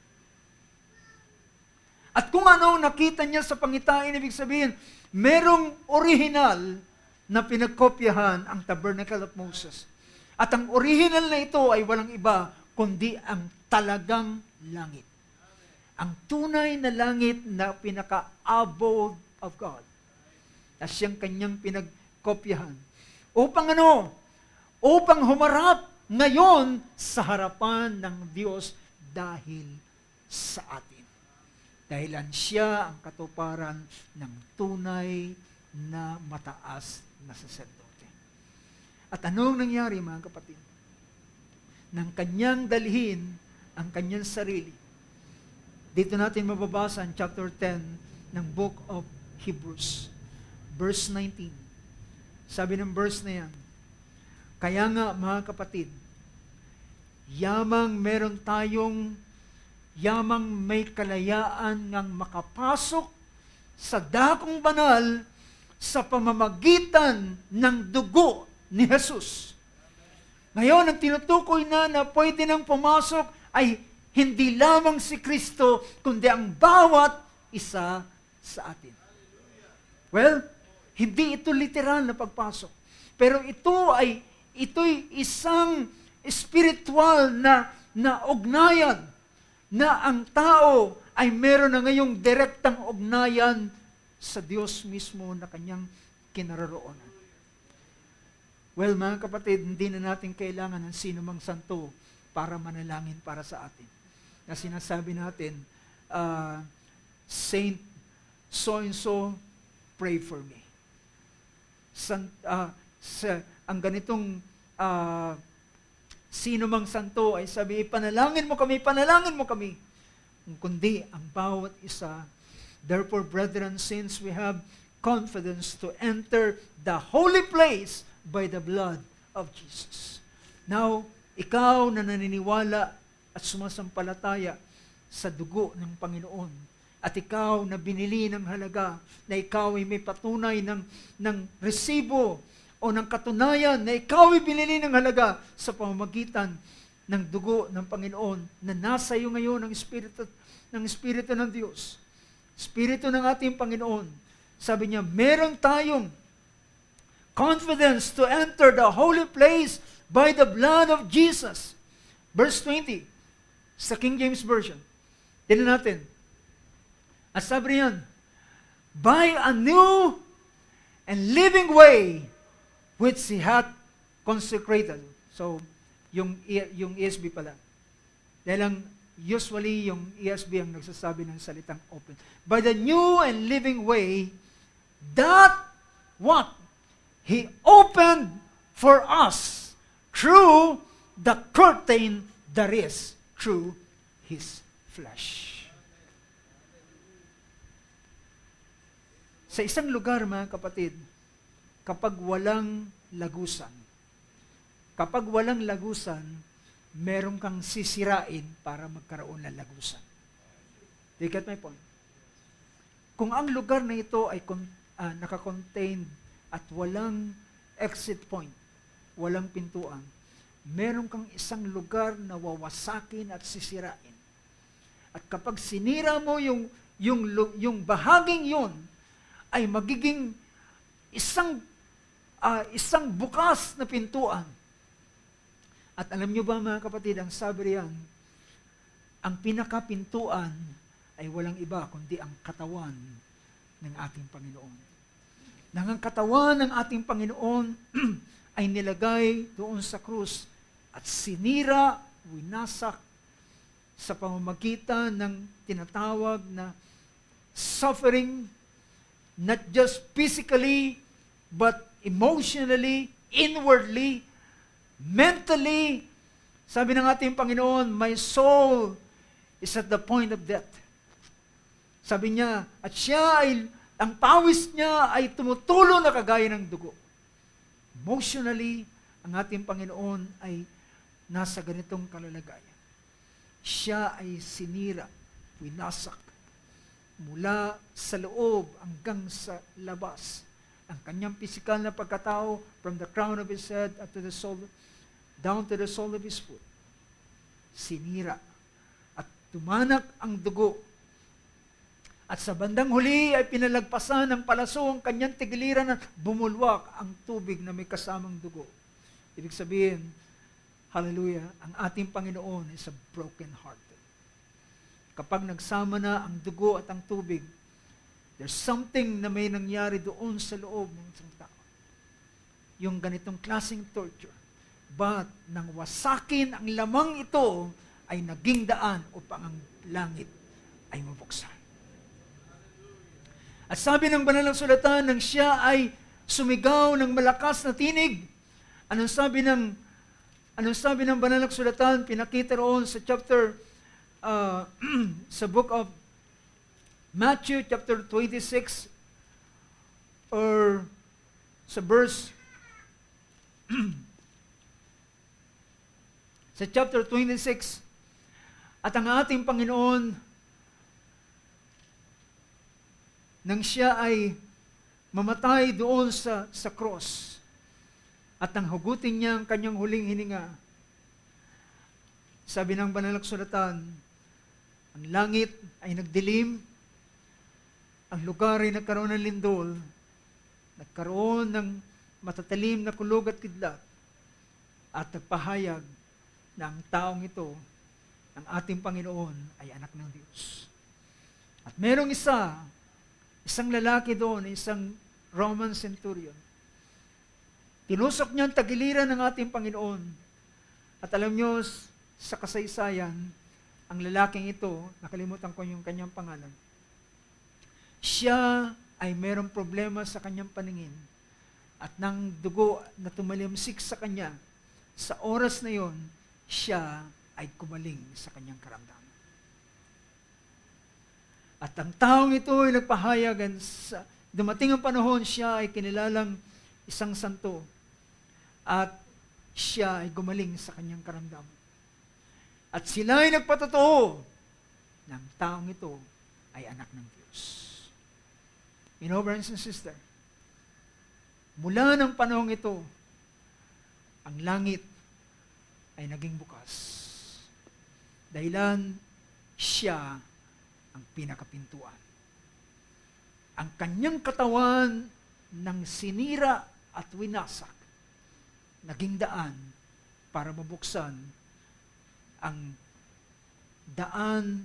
At kung ano nakita niya sa pangitain, ibig sabihin, merong original na pinagkopyahan ang Tabernacle of Moses. At ang original na ito ay walang iba, kundi ang talagang langit. Ang tunay na langit na pinaka-abode of God. Na siyang kanyang pinagkopyahan. Upang ano? Upang humarap ngayon sa harapan ng Diyos dahil sa atin. Dahilan siya ang katuparan ng tunay na mataas na saserdote. At anong nangyari, mga kapatid? Nang kanyang dalhin ang kanyang sarili. Dito natin mababasa ang chapter 10 ng Book of Hebrews. Verse 19. Sabi ng verse na yan, kaya nga, mga kapatid, yamang may kalayaan ngang makapasok sa dakong banal sa pamamagitan ng dugo ni Jesus. Ngayon, ang tinutukoy na pwede nang pumasok ay hindi lamang si Kristo, kundi ang bawat isa sa atin. Well, hindi ito literal na pagpasok. Pero ito'y isang spiritual na ugnayan na ang tao ay meron na ngayong direktang ugnayan sa Diyos mismo na kanyang kinaroroonan. Well, mga kapatid, hindi na natin kailangan ng sino mang santo para manalangin para sa atin. Na sinasabi natin, Saint so-and-so, pray for me. Ang ganitong sino mang santo ay sabi, panalangin mo kami. Kundi ang bawat isa. Therefore, brethren, since we have confidence to enter the holy place by the blood of Jesus. Now, ikaw na naniniwala at sumasampalataya sa dugo ng Panginoon, at ikaw na binili ng halaga, na ikaw ay may patunay ng resibo o ng katunayan na ikaw ay binili ng halaga sa pamamagitan ng dugo ng Panginoon na nasa iyo ngayon ng Espiritu ng Diyos. Espiritu ng ating Panginoon. Sabi niya, meron tayong confidence to enter the holy place by the blood of Jesus. Verse 20, sa King James Version. Tignan natin. At sabi niyan, by a new and living way which He hath consecrated. So, yung ESV pala. Dahil lang, usually yung ESV ang nagsasabi ng salitang open. By the new and living way that what? He opened for us through the curtain that is through His flesh. Sa isang lugar, mga kapatid, kapag walang lagusan, meron kang sisirain para magkaroon ng lagusan. Do you get my point? Kung ang lugar na ito ay nakakontain at walang exit point, walang pintuan, meron kang isang lugar na wawasakin at sisirain. At kapag sinira mo yung bahaging yun, ay magiging isang bukas na pintuan. At alam nyo ba, mga kapatid, ang sabi riyan, ang pinakapintuan ay walang iba kundi ang katawan ng ating Panginoon. Nang ang katawan ng ating Panginoon ay nilagay doon sa krus at sinira, winasak sa pamamagitan ng tinatawag na suffering, not just physically, but emotionally, inwardly, mentally. Sabi ng ating Panginoon, my soul is at the point of death. Sabi niya, at ang pawis niya ay tumutulo na kagaya ng dugo. Emotionally, ang ating Panginoon ay nasa ganitong kalalagayan. Siya ay sinira, winasak, mula sa loob hanggang sa labas. Ang kanyang pisikal na pagkatao, from the crown of his head up to the sole, down to the sole of his foot, sinira at tumanak ang dugo. At sa bandang huli ay pinalagpasan ng palaso ang kanyang tigiliran at bumulwak ang tubig na may kasamang dugo. Ibig sabihin, hallelujah, ang ating Panginoon is a broken heart. Kapag nagsama na ang dugo at ang tubig, there's something na may nangyari doon sa loob ng isang tao. Yung ganitong klaseng torture. But nang wasakin ang lamang ito, ay naging daan upang ang langit ay mabuksan. At sabi ng banal na sulatan, nang siya ay sumigaw ng malakas na tinig, anong sabi ng banal na sulatan? Pinakita roon sa chapter sa book of Matthew chapter 26 or sa verse sa chapter 26, at ang ating Panginoon nang siya ay mamatay doon sa cross. At nang hugutin niya ang kanyang huling hininga, sabi ng banal na kasulatan, ang langit ay nagdilim, ang lugar ay nagkaroon ng lindol, nagkaroon ng matatalim na kulog at kidlat, at nagpahayag na ang taong ito, ang ating Panginoon, ay anak ng Diyos. At merong isang lalaki doon, isang Roman centurion. Tinusok niya ang tagiliran ng ating Panginoon. At alam niyo, sa kasaysayan, ang lalaking ito, nakalimutan ko yung kanyang pangalan, siya ay merong problema sa kanyang paningin. At nang dugo na tumalimsik sa kanya, sa oras na yon, siya ay kumaling sa kanyang karamdaman. At ang taong ito ay nagpahayag, sa dumating ang panahon, siya ay kinilalang isang santo. At siya ay gumaling sa kanyang karamdaman. At sila ay nagpatotoo na ang taong ito ay anak ng Diyos. You know, brothers and sisters, mula ng panahong ito, ang langit ay naging bukas. Dahilan siya ang pinakapintuan. Ang kanyang katawan ng sinira at winasak, naging daan para mabuksan ang daan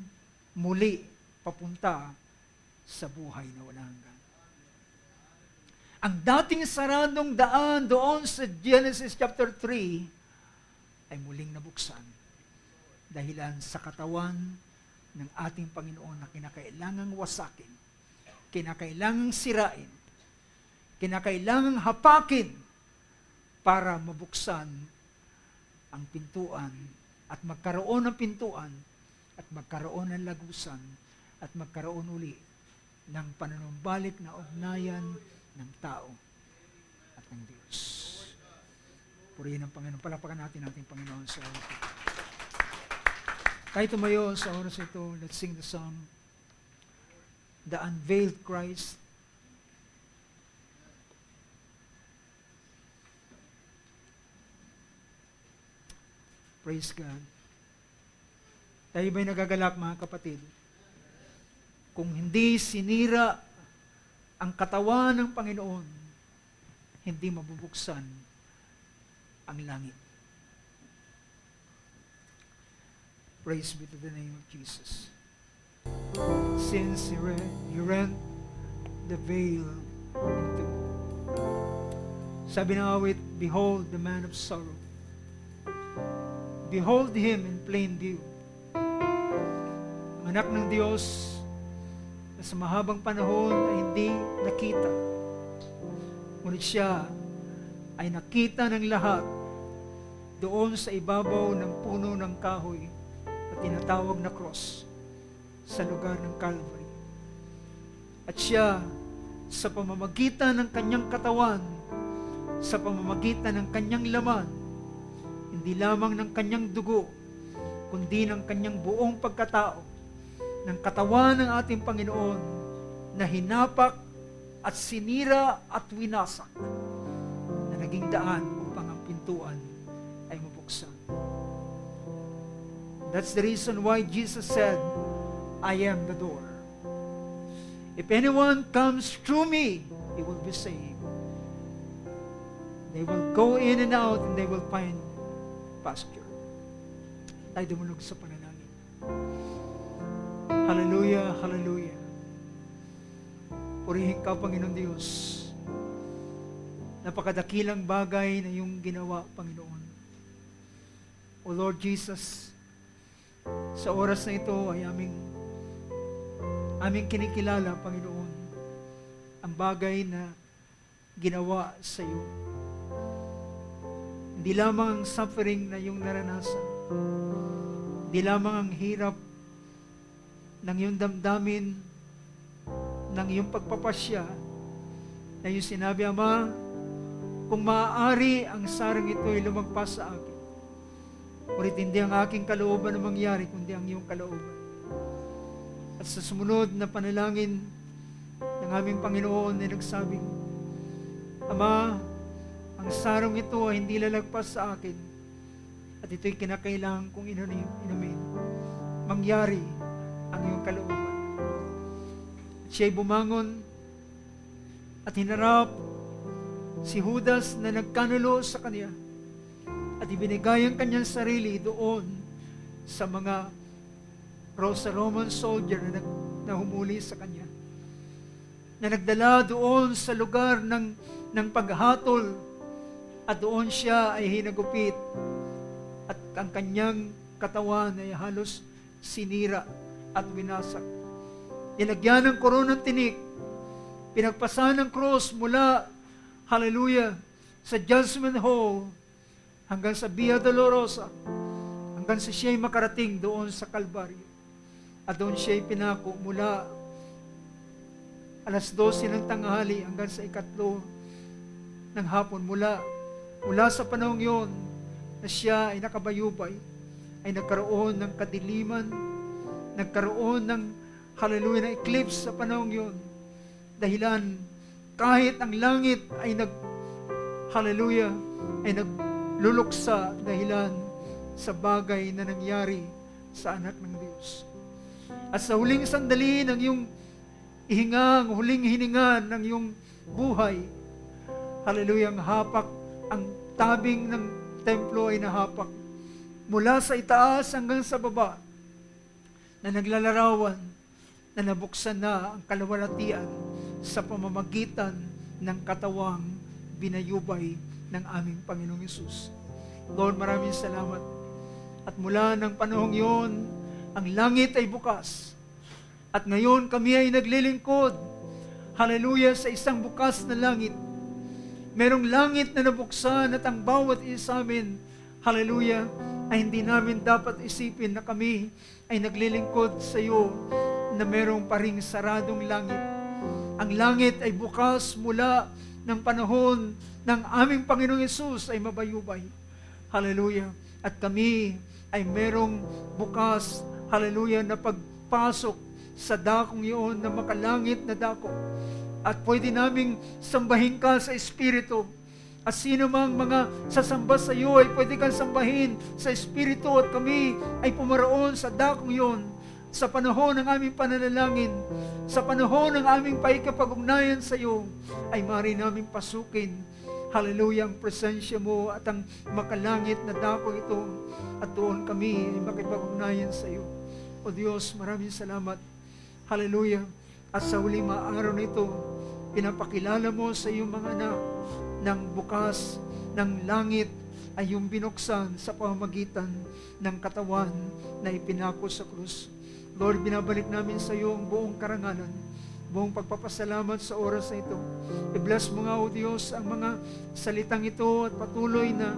muli papunta sa buhay na walang hanggan. Ang dating saradong daan doon sa Genesis chapter 3 ay muling nabuksan dahilan sa katawan ng ating Panginoon na kinakailangang wasakin, kinakailangang sirain, kinakailangang hapakin para mabuksan ang pintuan at magkaroon ng pintuan at magkaroon ng lagusan at magkaroon uli ng panunumbalik na ugnayan ng tao at ng Diyos. Purihin ang Panginoon. Palapakan natin ating Panginoon sa oras ito. Tayo tumayo sa oras ito. Let's sing the song, The Unveiled Christ. Praise God. Tayo ba'y nagagalak, mga kapatid? Kung hindi sinira ang katawan ng Panginoon, hindi mabubuksan ang langit. Praise be to the name of Jesus. Since He rent the veil in two. Sabi ng awit, behold the man of sorrow. Behold Him in plain view. Ang anak ng Diyos na sa mahabang panahon ay hindi nakita. Ngunit siya ay nakita ng lahat doon sa ibabaw ng puno ng kahoy na tinatawag na cross sa lugar ng Calvary. At siya, sa pamamagitan ng kanyang katawan, sa pamamagitan ng kanyang laman, hindi lamang ng kanyang dugo, kundi ng kanyang buong pagkatao, ng katawan ng ating Panginoon na hinapak at sinira at winasak na naging daan upang ang pintuan ay mabuksan. That's the reason why Jesus said, I am the door. If anyone comes through me, he will be saved. They will go in and out and they will find pasture. Tayo dumulog sa panalangin. Hallelujah, hallelujah. Purihin ka, Panginoon Diyos. Napakadakilang bagay na iyong ginawa, Panginoon. O Lord Jesus, sa oras na ito ay aming kinikilala, Panginoon, ang bagay na ginawa sa iyo. Hindi lamang ang suffering na iyong naranasan. Hindi lamang ang hirap ng iyong damdamin, ng iyong pagpapasya, na iyong sinabi, Ama, kung maaari ang sarang ito ay lumagpas sa akin. Ngunit hindi ang aking kalooban na mangyari, kundi ang iyong kalooban. At sa sumunod na panalangin ng aming Panginoon na nagsabing, Ama, ang sarong ito ay hindi lalagpas sa akin at ito'y kinakailangan kong inumin. Mangyari ang iyong kalooban. At siya'y bumangon at hinarap si Judas na nagkanulo sa kanya at ibinigay ang kanyang sarili doon sa mga Roman soldier na humuli sa kanya, na nagdala doon sa lugar ng paghatol, at doon siya ay hinagupit at ang kanyang katawan ay halos sinira at winasak. Nilagyan ng koronang tinik, pinagpasan ng cross mula, hallelujah, sa Judgment Hall hanggang sa Via Dolorosa, hanggang sa siya'y makarating doon sa Kalbaryo. At doon siya'y pinako mula alas 12 ng tanghali hanggang sa 3 ng hapon. Mula sa panahong yon na siya ay nakabayubay, ay nagkaroon ng kadiliman, nagkaroon ng, hallelujah, na eclipse sa panahong yon. Dahilan, kahit ang langit ay hallelujah, ay nagluluksa dahilan sa bagay na nangyari sa anak ng Diyos. At sa huling sandali ng iyong ihingang, huling hininga ng iyong buhay, hallelujah, ang hapak, ang tabing ng templo ay nahapak mula sa itaas hanggang sa baba, na naglalarawan na nabuksan na ang kalawalatian sa pamamagitan ng katawang binayubay ng aming Panginoong Hesus. Lord, maraming salamat. At mula ng panahong yon, ang langit ay bukas. At ngayon kami ay naglilingkod, hallelujah, sa isang bukas na langit. Merong langit na nabuksan at ang bawat isa sa amin, hallelujah, ay hindi namin dapat isipin na kami ay naglilingkod sa iyo na merong paring saradong langit. Ang langit ay bukas mula ng panahon ng aming Panginoong Hesus ay mabayubay. Hallelujah. At kami ay merong bukas, hallelujah, na pagpasok sa dakong iyon na makalangit na dako. At pwede naming sambahin ka sa Espiritu. At sino mang mga sasamba sa iyo ay pwede kang sambahin sa Espiritu, at kami ay pumaroon sa dakong iyon sa panahon ng aming pananalangin, sa panahon ng aming paikapag-ugnayan sa iyo, ay maaari naming pasukin, hallelujah, ang presensya mo at ang makalangit na dako ito, at doon kami ay makipag-ugnayan sa iyo. O Diyos, maraming salamat. Hallelujah. At sa huling araw na ito, pinapakilala mo sa iyong mga anak ng bukas ng langit ay yung binuksan sa pamamagitan ng katawan na ipinako sa krus. Lord, binabalik namin sa iyo ang buong karangalan, buong pagpapasalamat sa oras na ito. I-bless mo nga, O Diyos, ang mga salitang ito at patuloy na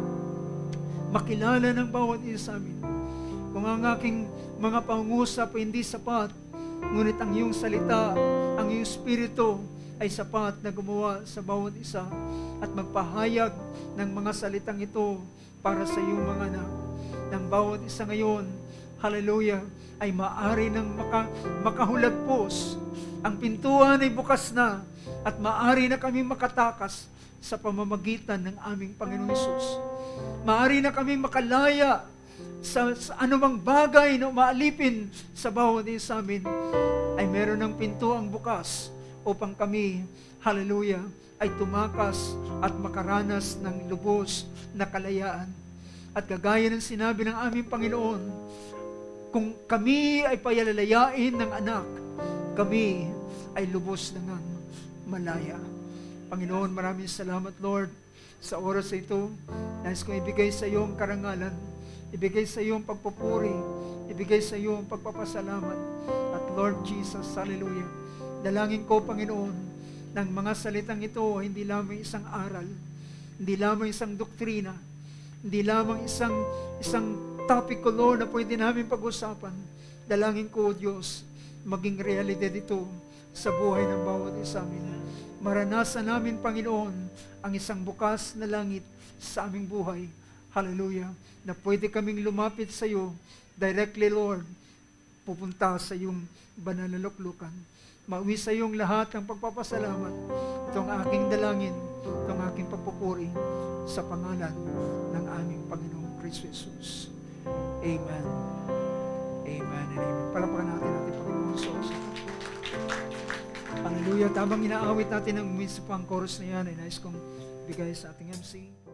makilala ng bawat isa sa amin. Kung ang aking mga pangungusap ay hindi sapat, ngunit ang iyong salita, ang iyong Espiritu ay sapat na gumawa sa bawat isa at magpahayag ng mga salitang ito para sa iyong mga anak. Ng bawat isa ngayon, hallelujah, ay maaari ng makahulagpos. Ang pintuan ay bukas na at maaari na kami makatakas sa pamamagitan ng aming Panginoong Hesus. Maaari na kami makalaya sa anumang bagay na umaalipin sa bawat isa amin, ay meron ng pintuang bukas upang kami, hallelujah, ay tumakas at makaranas ng lubos na kalayaan. At kagaya ng sinabi ng aming Panginoon, kung kami ay payalalayain ng anak, kami ay lubos na ng malaya. Panginoon, maraming salamat, Lord, sa oras ito. Nais kong ibigay sa iyo ang karangalan, ibigay sa iyo ang pagpupuri, ibigay sa iyo ang pagpapasalamat. At Lord Jesus, hallelujah, dalangin ko, Panginoon, ng mga salitang ito, hindi lamang isang aral, hindi lamang isang doktrina, hindi lamang isang topic, Lord, na pwede namin pag-usapan. Dalangin ko, Diyos, maging realidad ito sa buhay ng bawat isa amin. Maranasan namin, Panginoon, ang isang bukas na langit sa aming buhay. Hallelujah. Na pwede kaming lumapit sa iyo directly, Lord, pupunta sa iyong banal na luklukan. mauwi sa iyong lahat ng pagpapasalamat. Itong aking dalangin, itong aking pagpupuri sa pangalan ng aming Panginoong Kristo Jesus. Amen. Amen and amen. Palapakan natin ating Panginoong Diyos. Hallelujah. Habang inaawit natin ang minsan pang chorus na yan, ay nais kong bigay sa ating MC.